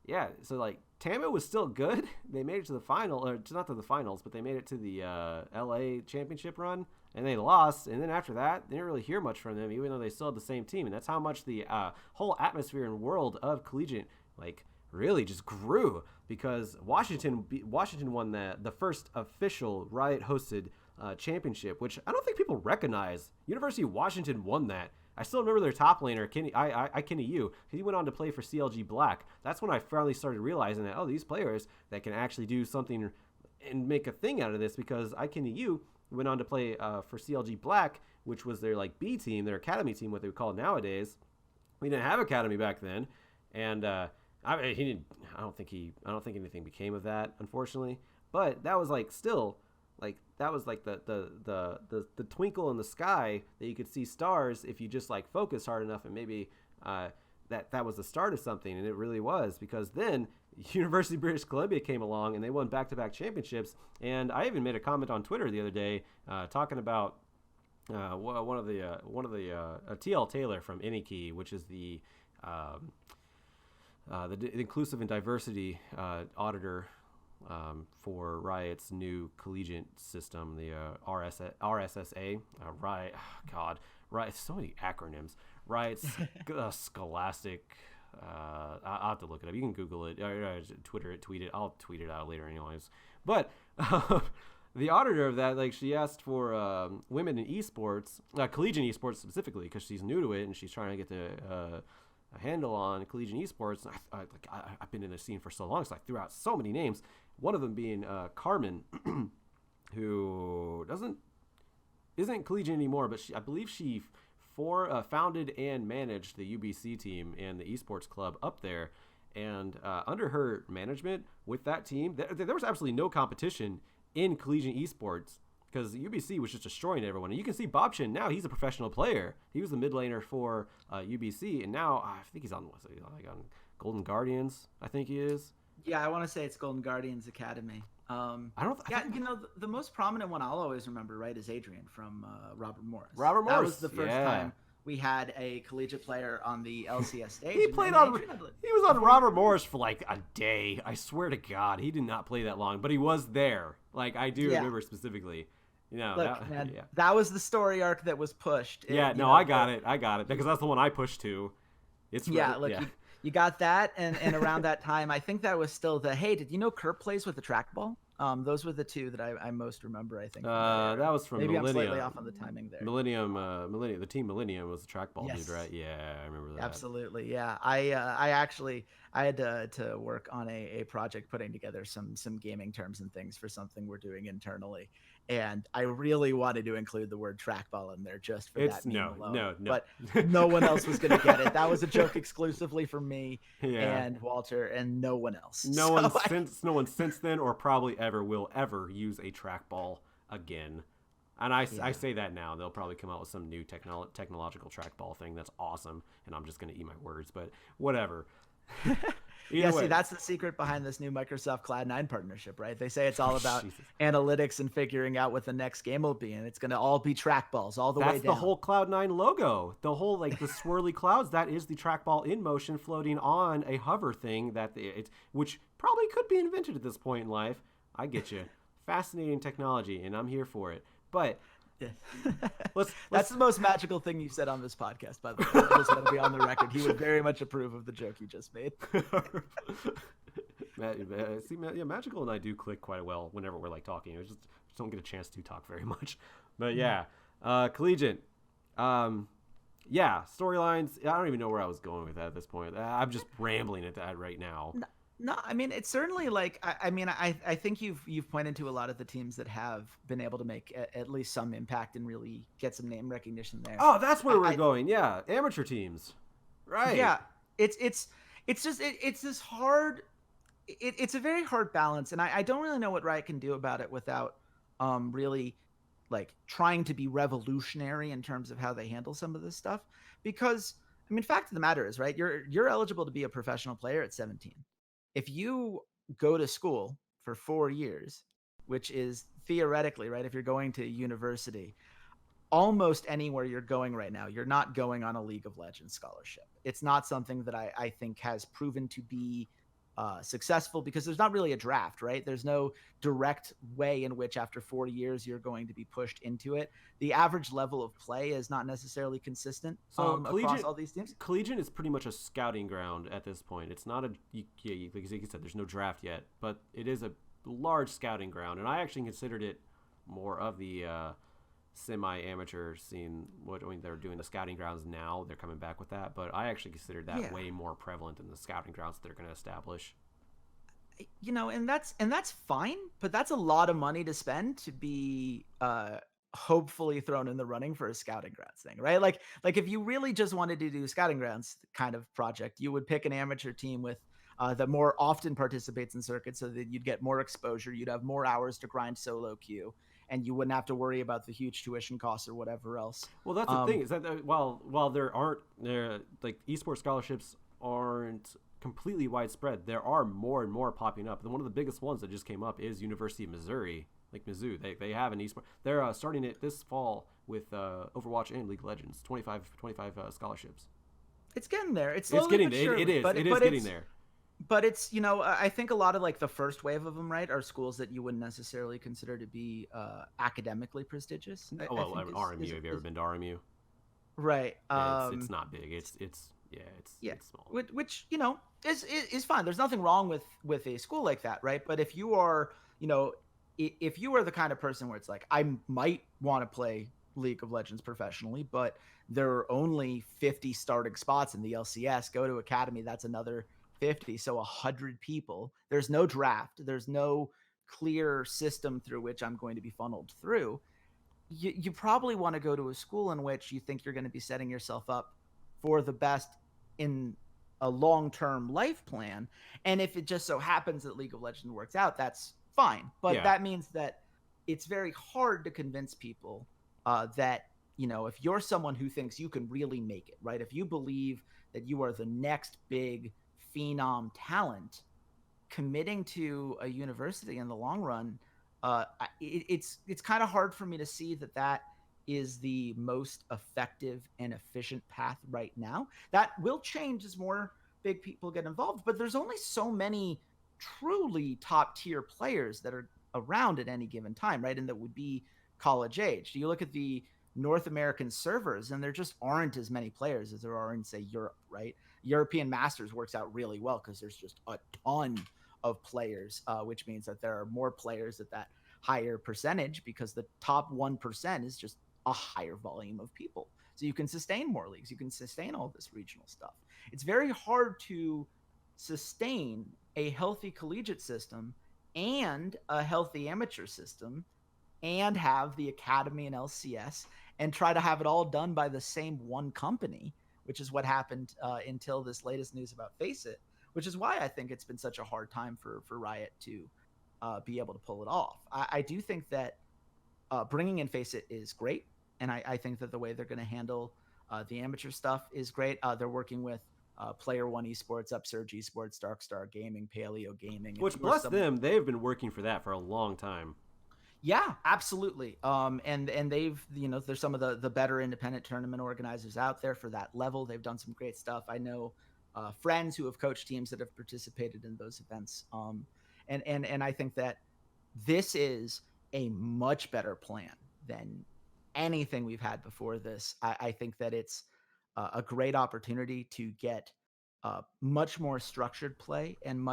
Yeah, so like Tamu was still good. They made it to the final, or not to the finals, but they made it to the LA championship run, and they lost. And then after that, they didn't really hear much from them, even though they still had the same team. And that's how much the whole atmosphere and world of Collegiate like really just grew, because Washington won the first official Riot-hosted championship, which I don't think people recognize. University of Washington won that. I still remember their top laner, Kenny Yu. He went on to play for CLG Black. That's when I finally started realizing that, these players that can actually do something and make a thing out of this, because Kenny Yu went on to play for CLG Black, which was their like B team, their academy team, what they would call it nowadays. We didn't have academy back then, and I don't think anything became of that, unfortunately. But that was like still. Like, that was like the twinkle in the sky that you could see stars if you just like focus hard enough, and maybe that was the start of something. And it really was, because then University of British Columbia came along and they won back-to-back championships. And I even made a comment on Twitter the other day talking about one of the TL Taylor from Iniki, which is the inclusive and diversity auditor for Riot's new collegiate system, the RSSA. Riot, Riot, so many acronyms. Riot's Scholastic. I'll have to look it up. You can Google it, Twitter it, tweet it. I'll tweet it out later, anyways. But the auditor of that, like, she asked for women in esports, collegiate esports specifically, because she's new to it and she's trying to get a handle on collegiate esports. I've been in the scene for so long, so I threw out so many names. One of them being Carmen, who isn't collegiate anymore, but I believe she founded and managed the UBC team and the esports club up there. And under her management with that team, there was absolutely no competition in collegiate esports, because UBC was just destroying everyone. And you can see Bobchin now; he's a professional player. He was the mid laner for UBC, and now I think he's on Golden Guardians. I think he is. Yeah, I want to say it's Golden Guardians Academy. The most prominent one I'll always remember, right, is Adrian from Robert Morris. Robert Morris. That was the first time we had a collegiate player on the LCS stage. He was on Robert Morris for like a day. I swear to God, he did not play that long, but he was there. Like, I do remember specifically. Look, that was the story arc that was pushed. I got it because that's the one I pushed to. You got that, and around that time, I think that was still did you know Kurt plays with the trackball? Those were the two that I most remember, I think. That was from Maybe Millennium. I'm slightly off on the timing there. Millennium, the team Millennium was the trackball dude, right? Yeah, I remember that. Absolutely, yeah. I had to work on a project putting together some gaming terms and things for something we're doing internally, and I really wanted to include the word trackball in there just for that meme alone. No. But no one else was going to get it. That was a joke exclusively for me and Walter, and no one else. No one since then, or probably ever will ever use a trackball again. And I say that now. They'll probably come out with some new technological trackball thing that's awesome, and I'm just going to eat my words, but whatever. See, that's the secret behind this new Microsoft Cloud9 partnership, right? They say it's all about analytics and figuring out what the next game will be, and it's going to all be trackballs all the way down. That's the whole Cloud9 logo. The whole, like, the swirly clouds, that is the trackball in motion floating on a hover thing which probably could be invented at this point in life. I get you. Fascinating technology, and I'm here for it. But that's the most magical thing you said on this podcast, by the way. I just want to be on the record. He would very much approve of the joke you just made. Magical and I do click quite well whenever we're like talking. We just don't get a chance to talk very much. But yeah, Collegiate. Um, yeah, storylines. I don't even know where I was going with that at this point. I'm just rambling at that right now. No, I mean it's certainly like I think you've pointed to a lot of the teams that have been able to make at least some impact and really get some name recognition there. Oh, that's where we're going. Yeah, amateur teams. Right. Yeah, it's just it's this hard. It's a very hard balance, and I don't really know what Riot can do about it without really like trying to be revolutionary in terms of how they handle some of this stuff. Because I mean, fact of the matter is, right? You're eligible to be a professional player at 17. If you go to school for 4 years, which is theoretically, right, if you're going to university, almost anywhere you're going right now, you're not going on a League of Legends scholarship. It's not something that I think has proven to be successful because there's not really a draft, right? There's no direct way in which after 4 years you're going to be pushed into it. The average level of play is not necessarily consistent across all these teams. Collegiate is pretty much a scouting ground at this point. It's not like you said, there's no draft yet, but it is a large scouting ground, and I actually considered it more of the semi-amateur scene. They're doing the scouting grounds now, they're coming back with that, but I actually considered that way more prevalent than the scouting grounds that they're going to establish. And that's fine, but that's a lot of money to spend to be hopefully thrown in the running for a scouting grounds thing, right? Like if you really just wanted to do a scouting grounds kind of project, you would pick an amateur team with that more often participates in circuits, so that you'd get more exposure, you'd have more hours to grind solo queue, and you wouldn't have to worry about the huge tuition costs or whatever else. Well, that's the thing, is that while there aren't like esports scholarships aren't completely widespread, there are more and more popping up. And one of the biggest ones that just came up is University of Missouri, like Mizzou. They have an esports. They're starting it this fall with Overwatch and League of Legends. 25 scholarships. It's getting there. It's getting there. It is getting there. But it's, I think a lot of like the first wave of them, right, are schools that you wouldn't necessarily consider to be academically prestigious. RMU. Have you ever been to RMU? Right. It's not big. It's small. Which is fine. There's nothing wrong with a school like that, right? But if you are, if you are the kind of person where it's like, I might want to play League of Legends professionally, but there are only 50 starting spots in the LCS. Go to Academy, that's another 50, so 100 people. There's no draft. There's no clear system through which I'm going to be funneled through. You probably want to go to a school in which you think you're going to be setting yourself up for the best in a long-term life plan. And if it just so happens that League of Legends works out, that's fine. But that means that it's very hard to convince people that, if you're someone who thinks you can really make it, right? If you believe that you are the next big phenom talent, committing to a university in the long run, it's kind of hard for me to see that is the most effective and efficient path right now. That will change as more big people get involved, but there's only so many truly top tier players that are around at any given time, right? And that would be college age. You look at the North American servers, and there just aren't as many players as there are in, say, Europe, right? European Masters works out really well because there's just a ton of players, which means that there are more players at that higher percentage because the top 1% is just a higher volume of people. So you can sustain more leagues. You can sustain all this regional stuff. It's very hard to sustain a healthy collegiate system and a healthy amateur system and have the academy and LCS and try to have it all done by the same one company, which is what happened until this latest news about FACEIT, which is why I think it's been such a hard time for Riot to be able to pull it off. I do think that bringing in FACEIT is great, and I think that the way they're going to handle the amateur stuff is great. They're working with Player One Esports, Upsurge Esports, Darkstar Gaming, Paleo Gaming. Which, bless them, they've been working for that for a long time. Yeah, absolutely. And they've, they're some of the better independent tournament organizers out there for that level. They've done some great stuff. I know friends who have coached teams that have participated in those events. And I think that this is a much better plan than anything we've had before this. I think that it's a great opportunity to get much more structured play and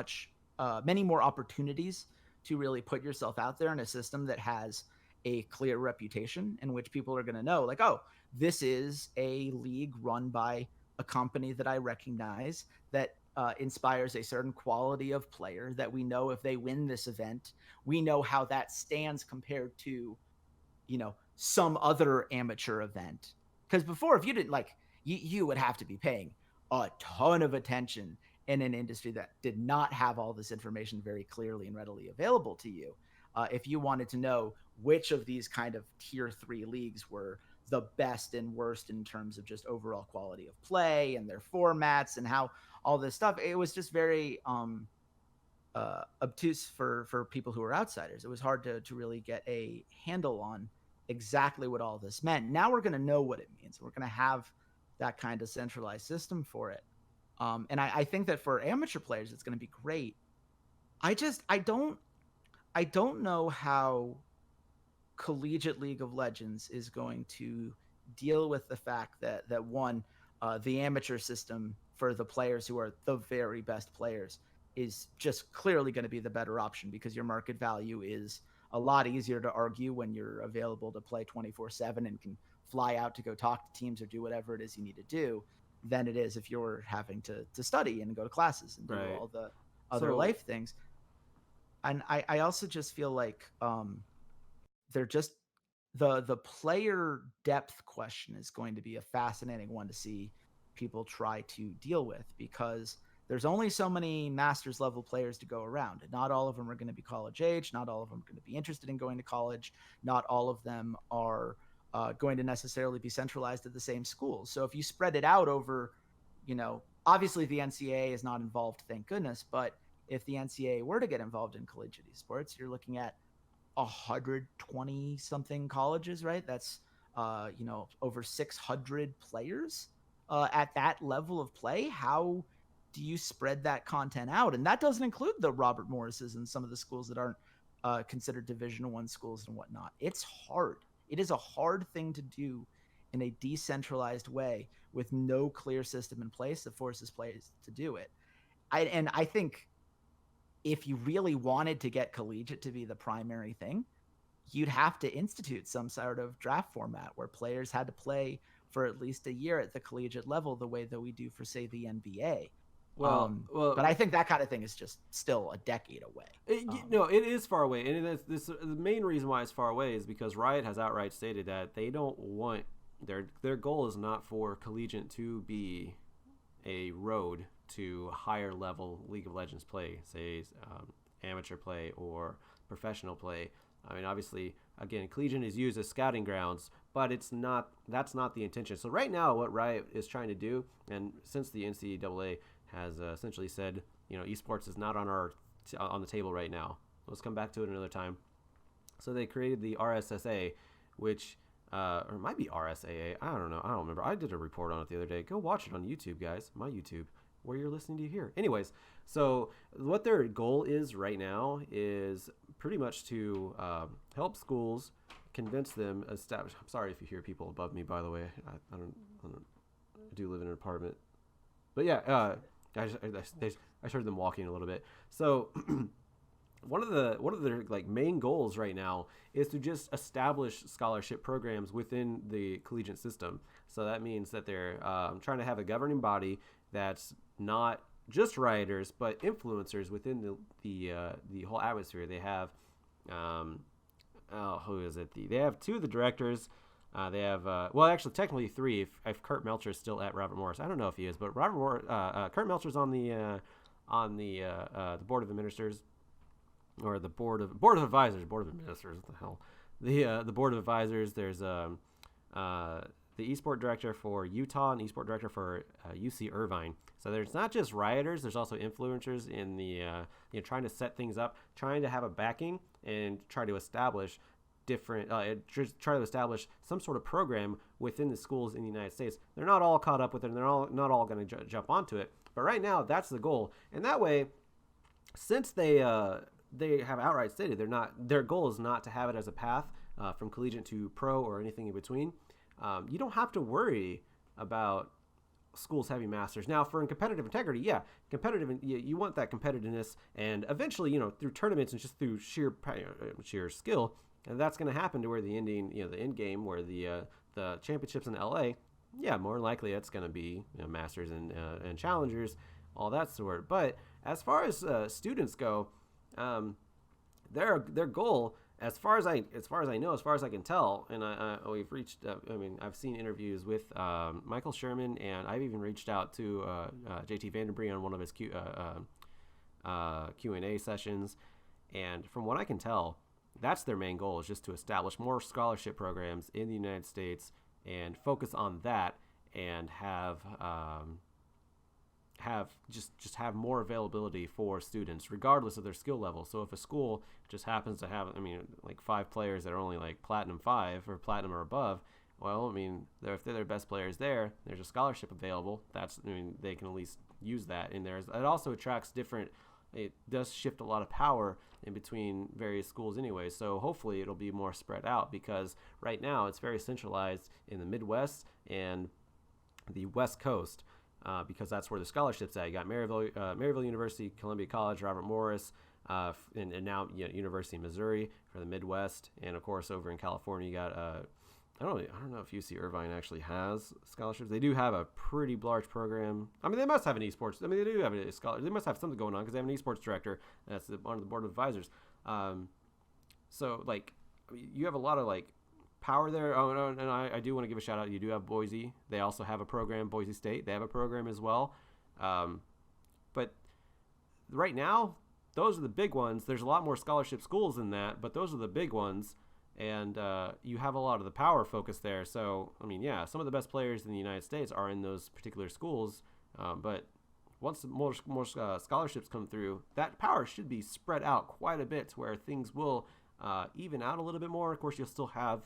many more opportunities to really put yourself out there in a system that has a clear reputation in which people are going to know, like, oh, this is a league run by a company that I recognize, that inspires a certain quality of player, that we know if they win this event, we know how that stands compared to, some other amateur event. Because before, if you didn't, like, you would have to be paying a ton of attention in an industry that did not have all this information very clearly and readily available to you. If you wanted to know which of these kind of tier 3 leagues were the best and worst in terms of just overall quality of play and their formats and how all this stuff, it was just very obtuse for people who are outsiders. It was hard to really get a handle on exactly what all this meant. Now we're going to know what it means. We're going to have that kind of centralized system for it. And I think that for amateur players, it's going to be great. I don't know how Collegiate League of Legends is going to deal with the fact that one, the amateur system for the players who are the very best players is just clearly going to be the better option, because your market value is a lot easier to argue when you're available to play 24/7 and can fly out to go talk to teams or do whatever it is you need to do, than it is if you're having to study and go to classes and do all the other life things. And I also just feel like they're just the player depth question is going to be a fascinating one to see people try to deal with, because there's only so many masters level players to go around. Not all of them are going to be college age. Not all of them are going to be interested in going to college. Not all of them are going to necessarily be centralized at the same schools. So if you spread it out over, obviously the NCAA is not involved, thank goodness. But if the NCAA were to get involved in collegiate esports, you're looking at 120 something colleges, right? That's, over 600 players at that level of play. How do you spread that content out? And that doesn't include the Robert Morrises and some of the schools that aren't considered Division I schools and whatnot. It's hard. It is a hard thing to do in a decentralized way with no clear system in place that forces players to do it. I think if you really wanted to get collegiate to be the primary thing, you'd have to institute some sort of draft format where players had to play for at least a year at the collegiate level, the way that we do for, say, the NBA. But I think that kind of thing is just still a decade away. It is far away, and the main reason why it's far away is because Riot has outright stated that they don't want their goal is not for Collegiate to be a road to higher level League of Legends play, say amateur play or professional play. I mean, obviously, again, Collegiate is used as scouting grounds, but that's not the intention. So right now, what Riot is trying to do, and since the NCAA has essentially said, esports is not on the table right now. Let's come back to it another time. So they created the RSSA, which or it might be RSAA. I don't know. I don't remember. I did a report on it the other day. Go watch it on YouTube, guys. My YouTube, where you're listening to here. Anyways, so what their goal is right now is pretty much to help schools, convince them, establish. I'm sorry if you hear people above me, by the way. I do live in an apartment. But yeah, I heard them walking a little bit. So one of their like main goals right now is to just establish scholarship programs within the collegiate system. So that means that they're trying to have a governing body that's not just rioters but influencers within the whole atmosphere. They have who is it? They have two of the directors. They have actually technically three if Kurt Melcher is still at Robert Morris. I don't know if he is, but Kurt Melcher's on the board of ministers, or the board of advisors. Board of ministers, what the hell? The board of advisors. There's the esport director for Utah and esport director for UC Irvine. So there's not just rioters. There's also influencers in the trying to set things up, trying to have a backing, and try to establish try to establish some sort of program within the schools in the United States. They're not all caught up with it, and they're not all going to jump onto it. But right now, that's the goal. And that way, since they have outright stated their goal is not to have it as a path from collegiate to pro or anything in between, you don't have to worry about schools having masters. Now, for competitive integrity, you want that competitiveness, and eventually, through tournaments and just through sheer skill, And that's going to happen to where the ending, the end game, where the championships in LA, yeah, more likely it's going to be masters and challengers, all that sort. But as far as students go, their goal, as far as I know, as far as I can tell, and we've reached. I've seen interviews with Michael Sherman, and I've even reached out to JT Vandenbree on one of his Q&A sessions, and from what I can tell, that's their main goal, is just to establish more scholarship programs in the United States and focus on that, and have more availability for students regardless of their skill level. So if a school just happens to have like 5 players that are only like platinum 5 or platinum or above, well, if they're their best players there's a scholarship available. They can at least use that in there. It also attracts different. It does shift a lot of power in between various schools anyway, so hopefully it'll be more spread out, because right now it's very centralized in the Midwest and the West Coast, because that's where the scholarships at. You got Maryville University, Columbia College, Robert Morris, and now University of Missouri for the Midwest, and of course over in California you got I don't know if UC Irvine actually has scholarships. They do have a pretty large program. They must have an esports. They do have a scholarship. They must have something going on because they have an esports director that's on the board of advisors. So you have a lot of power there. Oh, and I do want to give a shout out. You do have Boise. They also have a program. Boise State. They have a program as well. But right now, those are the big ones. There's a lot more scholarship schools than that, but those are the big ones. And you have a lot of the power focus there. So, some of the best players in the United States are in those particular schools. But once more scholarships come through, that power should be spread out quite a bit to where things will even out a little bit more. Of course, you'll still have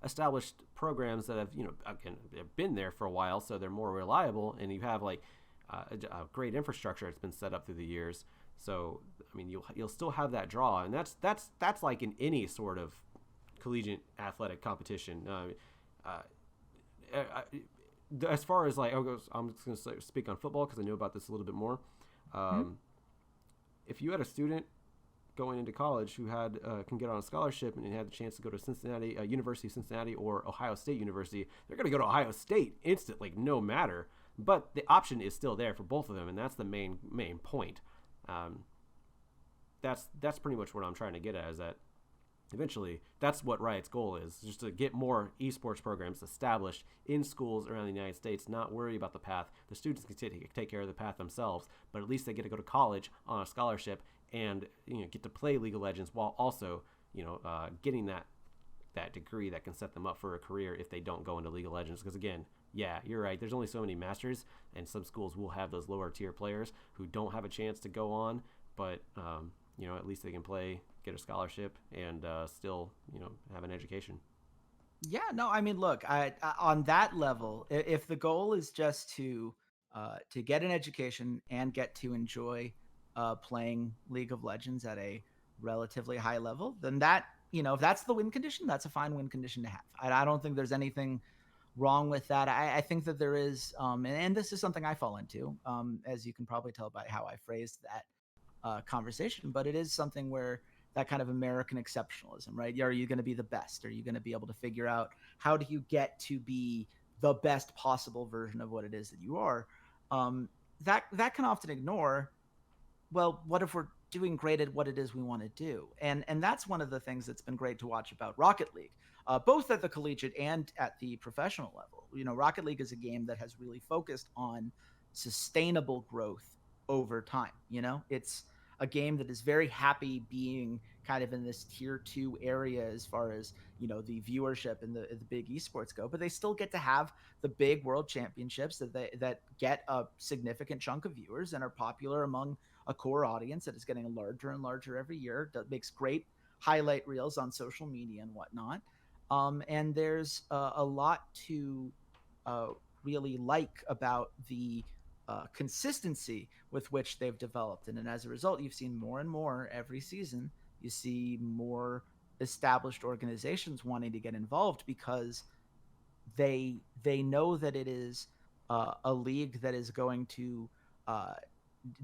established programs that have, been there for a while, so they're more reliable. And you have a great infrastructure that's been set up through the years. So, you'll still have that draw, and that's like in any sort of collegiate athletic competition. As far as I'm just going to speak on football because I know about this a little bit more. If you had a student going into college who had can get on a scholarship and had the chance to go to Cincinnati, University of Cincinnati, or Ohio State University, they're going to go to Ohio State instantly, no matter. But the option is still there for both of them, and that's the main point. That's pretty much what I'm trying to get at, is that eventually that's what Riot's goal is, just to get more esports programs established in schools around the United States, not worry about the path. The students can take care of the path themselves, but at least they get to go to college on a scholarship and get to play League of Legends while also getting that degree that can set them up for a career if they don't go into League of Legends. Because again, yeah, you're right, there's only so many masters, and some schools will have those lower tier players who don't have a chance to go on, but at least they can play, get a scholarship, and still have an education. Yeah, no, look, I on that level, if the goal is just to get an education and get to enjoy playing League of Legends at a relatively high level, then that, if that's the win condition, that's a fine win condition to have. I don't think there's anything wrong with that. I think that there is, and this is something I fall into, as you can probably tell by how I phrased that conversation, but it is something where that kind of American exceptionalism, right? Are you going to be the best? Are you going to be able to figure out how do you get to be the best possible version of what it is that you are? That can often ignore, well, what if we're doing great at what it is we want to do? And that's one of the things that's been great to watch about Rocket League, both at the collegiate and at the professional level. Rocket League is a game that has really focused on sustainable growth over time. It's a game that is very happy being kind of in this tier 2 area as far as the viewership and the big esports go, but they still get to have the big world championships that get a significant chunk of viewers and are popular among a core audience that is getting larger and larger every year. That makes great highlight reels on social media and whatnot. And there's a lot to really like about the consistency with which they've developed. And as a result, you've seen more and more every season. You see more established organizations wanting to get involved because they know that it is a league that is going to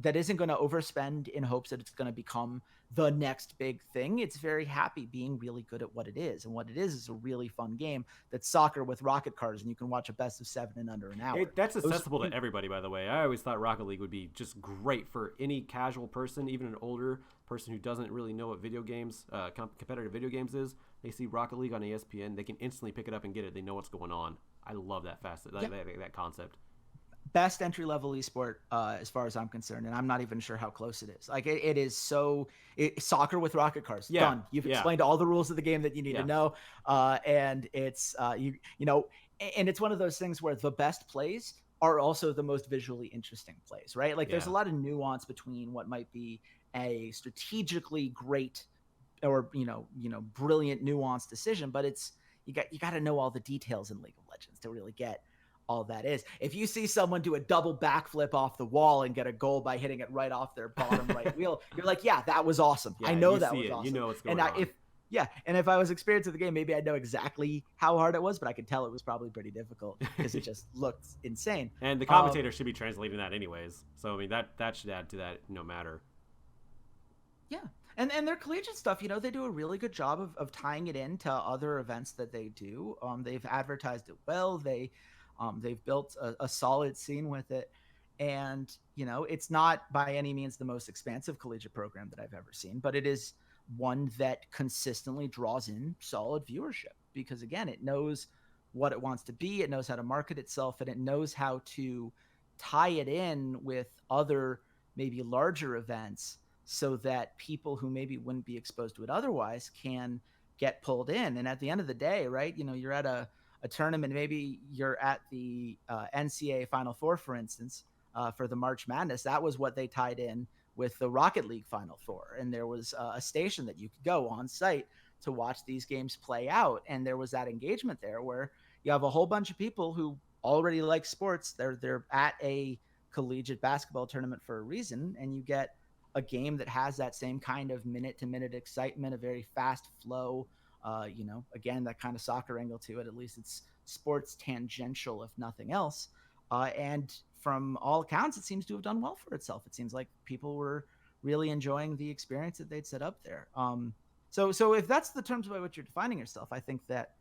that isn't going to overspend in hopes that it's going to become the next big thing. It's very happy being really good at what it is. And what it is a really fun game that's soccer with rocket cars, and you can watch a best of 7 in under an hour. That's accessible to everybody, by the way. I always thought Rocket League would be just great for any casual person, even an older person who doesn't really know what video games, competitive video games is. They see Rocket League on ESPN, they can instantly pick it up and get it. They know what's going on. I love that that concept. Best entry level esport as far as I'm concerned, and I'm not even sure how close it is. Like it is soccer with rocket cars. Done. You've explained all the rules of the game that you need to know, and it's and it's one of those things where the best plays are also the most visually interesting plays, right? Like there's a lot of nuance between what might be a strategically great or brilliant nuanced decision, but it's you got to know all the details in League of Legends to really get all that is. If you see someone do a double backflip off the wall and get a goal by hitting it right off their bottom right wheel, you're like, yeah, that was awesome. I know that was awesome. You know what's going on. If I was experienced with the game, maybe I'd know exactly how hard it was, but I could tell it was probably pretty difficult because it just looked insane. And the commentator should be translating that anyways. So I mean that should add to that no matter. Yeah. And their collegiate stuff, they do a really good job of tying it into other events that they do. They've advertised it well. They've built a solid scene with it. And, it's not by any means the most expansive collegiate program that I've ever seen, but it is one that consistently draws in solid viewership because, again, it knows what it wants to be. It knows how to market itself, and it knows how to tie it in with other maybe larger events so that people who maybe wouldn't be exposed to it otherwise can get pulled in. And at the end of the day, right, you're at a tournament, maybe you're at the NCAA Final Four, for instance, for the March Madness. That was what they tied in with the Rocket League Final Four. And there was a station that you could go on site to watch these games play out. And there was that engagement there where you have a whole bunch of people who already like sports. They're at a collegiate basketball tournament for a reason. And you get a game that has that same kind of minute-to-minute excitement, a very fast flow, again, that kind of soccer angle to it. At least it's sports tangential, if nothing else. And from all accounts, it seems to have done well for itself. It seems like people were really enjoying the experience that they'd set up there. So if that's the terms by which you're defining yourself, I think that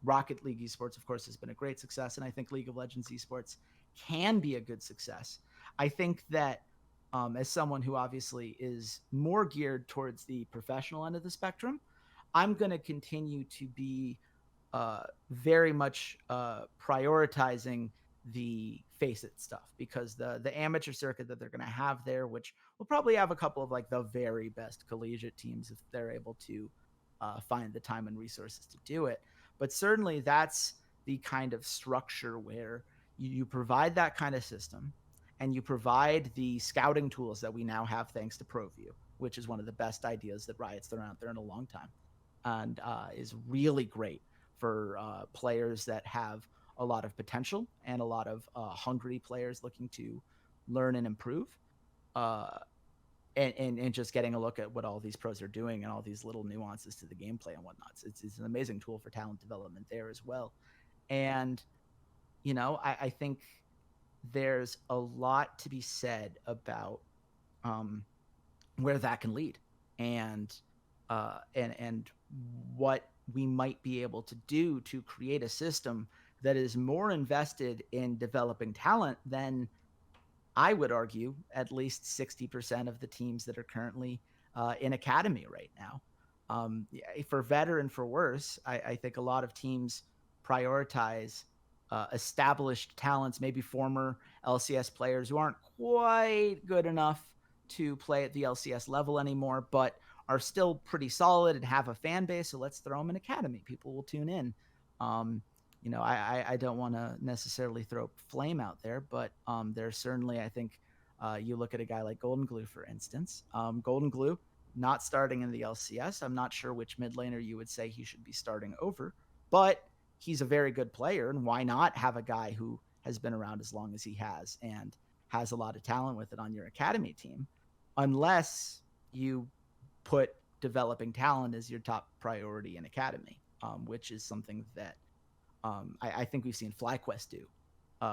Rocket League esports, of course, has been a great success. And I think League of Legends esports can be a good success. I think that as someone who obviously is more geared towards the professional end of the spectrum, I'm going to continue to be very much prioritizing the face it stuff because the amateur circuit that they're going to have there, which will probably have a couple of like the very best collegiate teams if they're able to find the time and resources to do it. But certainly that's the kind of structure where you provide that kind of system and you provide the scouting tools that we now have thanks to ProView, which is one of the best ideas that Riot's thrown out there in a long time and is really great for players that have a lot of potential and a lot of hungry players looking to learn and improve and just getting a look at what all these pros are doing and all these little nuances to the gameplay and whatnot. It's an amazing tool for talent development there as well. And, I think there's a lot to be said about where that can lead and what we might be able to do to create a system that is more invested in developing talent than I would argue at least 60% of the teams that are currently in academy right now. For better and for worse, I think a lot of teams prioritize established talents, maybe former LCS players who aren't quite good enough to play at the LCS level anymore, but are still pretty solid and have a fan base. So let's throw them in academy. People will tune in. I don't want to necessarily throw flame out there, but there's certainly, I think you look at a guy like Golden Glue, for instance. Golden Glue, not starting in the LCS. I'm not sure which mid laner you would say he should be starting over, but he's a very good player. And why not have a guy who has been around as long as he has and has a lot of talent with it on your academy team, unless you put developing talent as your top priority in academy, which is something that I think we've seen FlyQuest do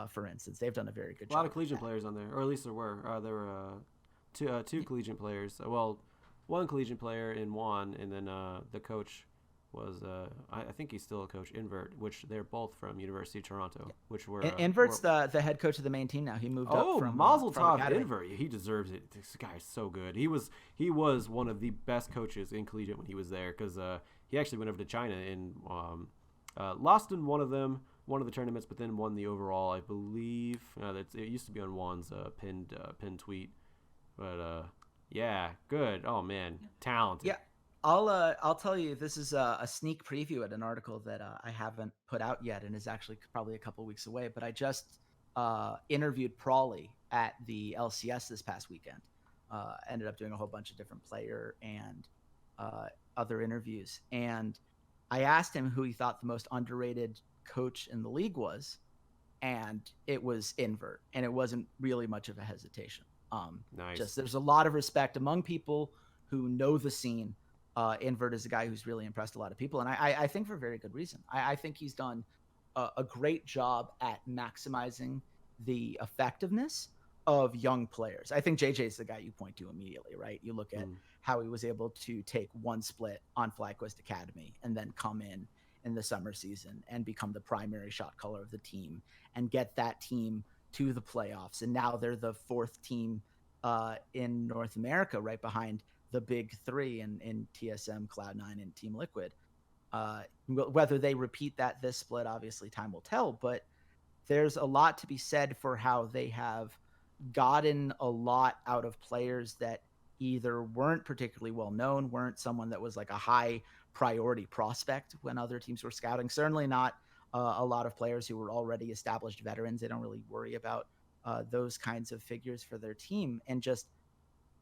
for instance. They've done a very good job. A lot of collegiate players on there, or at least there were. There were two collegiate players. Well, one collegiate player in Juan, and then the coach was I think he's still a coach, Invert, which they're both from University of Toronto, which were Invert's the head coach of the main team now. He moved up from Mazel Tov Invert. He deserves it. This guy is so good. He was one of the best coaches in Collegiate when he was there, because he actually went over to China and lost in one of the tournaments, but then won the overall, I believe. It used to be on Juan's pinned tweet, but yeah, good. Oh man, talented. Yeah. I'll tell you, this is a sneak preview at an article that I haven't put out yet and is actually probably a couple weeks away. But I just interviewed Prawley at the LCS this past weekend. Ended up doing a whole bunch of different player and other interviews. And I asked him who he thought the most underrated coach in the league was. And it was Invert. And it wasn't really much of a hesitation. Nice. Just there's a lot of respect among people who know the scene. Invert is a guy who's really impressed a lot of people, and I think for very good reason. I think he's done a great job at maximizing the effectiveness of young players. I think JJ is the guy you point to immediately, right? You look at how he was able to take one split on FlyQuest Academy and then come in the summer season and become the primary shot caller of the team and get that team to the playoffs. And now they're the fourth team in North America, right behind the big three in TSM, Cloud9, and Team Liquid. Whether they repeat that this split, obviously time will tell, but there's a lot to be said for how they have gotten a lot out of players that either weren't particularly well known, weren't someone that was like a high priority prospect when other teams were scouting. Certainly not a lot of players who were already established veterans. They don't really worry about those kinds of figures for their team, and just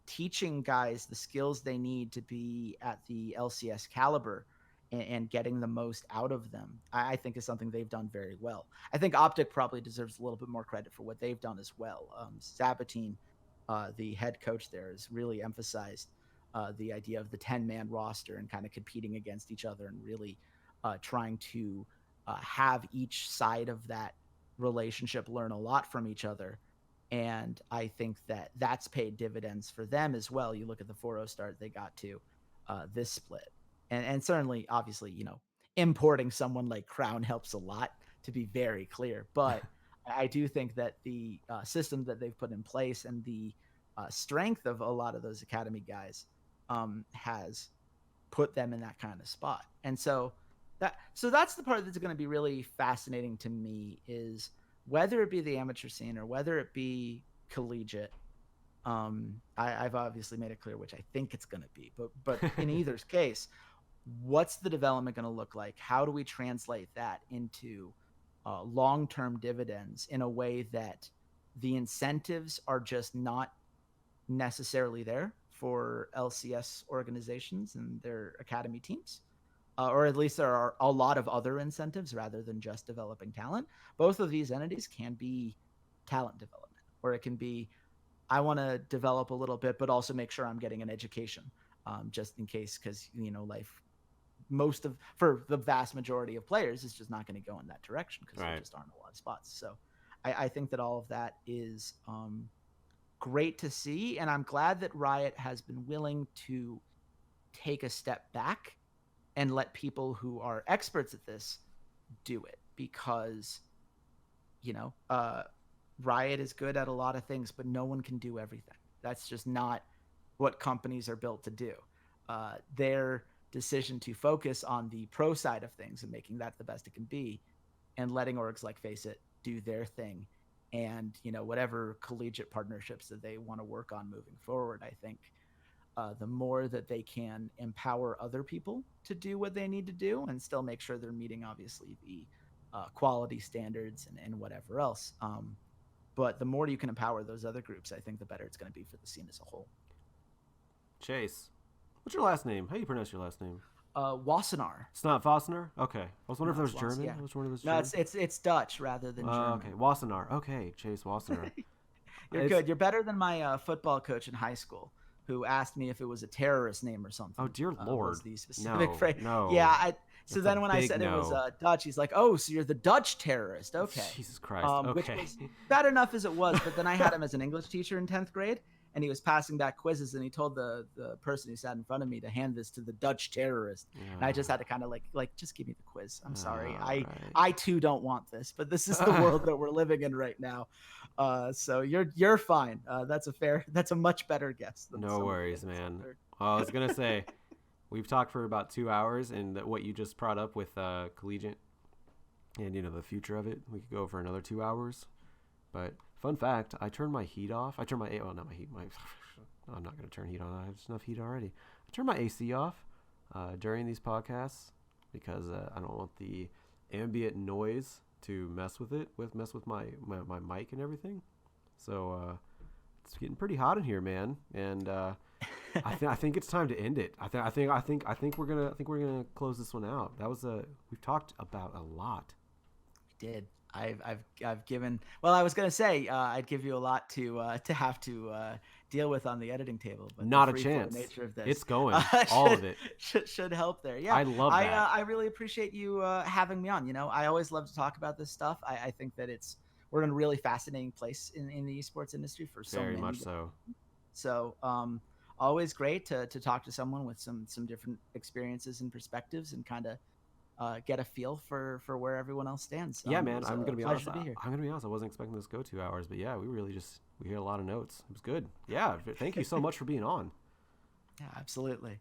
teaching guys the skills they need to be at the LCS caliber and getting the most out of them, I think is something they've done very well. I think Optic probably deserves a little bit more credit for what they've done as well. Sabatine, the head coach there, has really emphasized the idea of the 10-man roster and kind of competing against each other and really trying to have each side of that relationship learn a lot from each other. And I think that that's paid dividends for them as well. You look at the 4-0 start they got to this split. And certainly, obviously, importing someone like Crown helps a lot, to be very clear. But I do think that the system that they've put in place and the strength of a lot of those academy guys has put them in that kind of spot. And so that's the part that's going to be really fascinating to me, is whether it be the amateur scene or whether it be collegiate. I've obviously made it clear which I think it's going to be, but in either case, what's the development going to look like? How do we translate that into long-term dividends in a way that the incentives are just not necessarily there for LCS organizations and their academy teams? Or at least there are a lot of other incentives rather than just developing talent. Both of these entities can be talent development, or it can be, I want to develop a little bit, but also make sure I'm getting an education, just in case, because, life, for the vast majority of players, is just not going to go in that direction because there just aren't a lot of spots. So I think that all of that is great to see. And I'm glad that Riot has been willing to take a step back and let people who are experts at this do it, because, Riot is good at a lot of things, but no one can do everything. That's just not what companies are built to do. Their decision to focus on the pro side of things and making that the best it can be, and letting orgs like Faceit do their thing, and, whatever collegiate partnerships that they want to work on moving forward, I think the more that they can empower other people to do what they need to do and still make sure they're meeting, obviously, the quality standards and whatever else. But the more you can empower those other groups, I think the better it's going to be for the scene as a whole. Chase, what's your last name? How do you pronounce your last name? Wassenar. It's not Wassenar? Okay. I was wondering if it was German. Yeah. I was wondering if it No, was German. it's Dutch rather than German. Okay, Wassenar. Okay, Chase Wassenar. You're good. You're better than my football coach in high school, who asked me if it was a terrorist name or something. Oh, dear Lord. Was the specific phrase. No. Yeah, So then when I said it was Dutch, he's like, "Oh, so you're the Dutch terrorist? Okay." Jesus Christ. Okay. Which was bad enough as it was, but then I had him as an English teacher in 10th grade, and he was passing back quizzes, and he told the person who sat in front of me to hand this to the Dutch terrorist. And I just had to kind of like just give me the quiz. I'm sorry. I too don't want this, but this is the world that we're living in right now. So you're fine. That's a much better guess than no worries, man. I was gonna say we've talked for about 2 hours, and what you just brought up with Collegiate and the future of it, we could go for another 2 hours. But fun fact, I turned my heat off. I'm not gonna turn heat on. I have enough heat already. I turned my AC off during these podcasts because I don't want the ambient noise to mess with my mic and everything. So it's getting pretty hot in here, man, and I think it's time to end it. I think we're gonna close this one out. That was we've talked about a lot. We did. I've given. Well, I was gonna say I'd give you a lot to have to deal with on the editing table, but not a chance. Nature of this, it's going all of it should help there. Yeah, I love that. I really appreciate you having me on. I always love to talk about this stuff. I think that we're in a really fascinating place in the esports industry for so very many much so. So always great to talk to someone with some different experiences and perspectives and kind of get a feel for where everyone else stands. Yeah, man, I'm gonna be honest. I'm gonna be honest. I wasn't expecting this to go 2 hours, but yeah, we hear a lot of notes. It was good. Yeah, thank you so much for being on. Yeah, absolutely.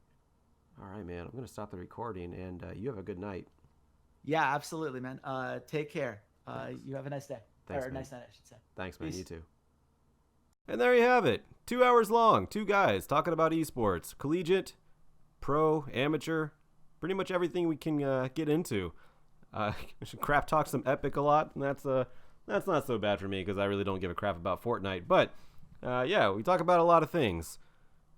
All right, man. I'm gonna stop the recording, and you have a good night. Yeah, absolutely, man. Take care. You have a nice day. Thanks, or a nice night, I should say. Thanks, man. Peace. You too. And there you have it. 2 hours long. Two guys talking about esports, collegiate, pro, amateur. Pretty much everything we can get into. Crap talk some Epic a lot, and that's not so bad for me because I really don't give a crap about Fortnite. But yeah, we talk about a lot of things.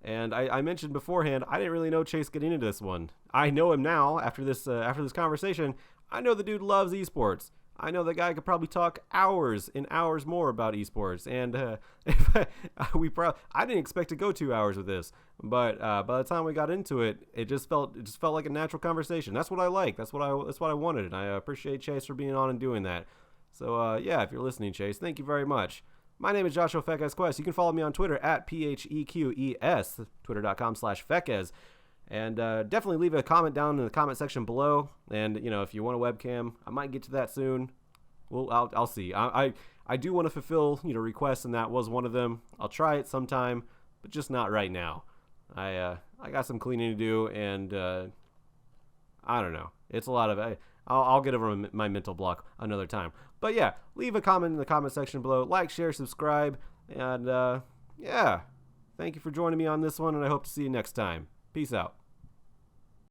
And I mentioned beforehand, I didn't really know Chase getting into this one. I know him now after this conversation. I know the dude loves esports. I know the guy could probably talk hours and hours more about esports. And I didn't expect to go 2 hours with this, but by the time we got into it, it just felt like a natural conversation. That's what I like. That's what I wanted. And I appreciate Chase for being on and doing that. So yeah, if you're listening, Chase, thank you very much. My name is Joshua Fekes Quest. You can follow me on Twitter at PHEQES, twitter.com/Fekes. And definitely leave a comment down in the comment section below. And if you want a webcam, I might get to that soon. Well, I'll see. I do want to fulfill requests, and that was one of them. I'll try it sometime, but just not right now. I got some cleaning to do, and I don't know. It's a lot of. I'll get over my mental block another time. But yeah, leave a comment in the comment section below. Like, share, subscribe, and yeah. Thank you for joining me on this one, and I hope to see you next time. Peace out.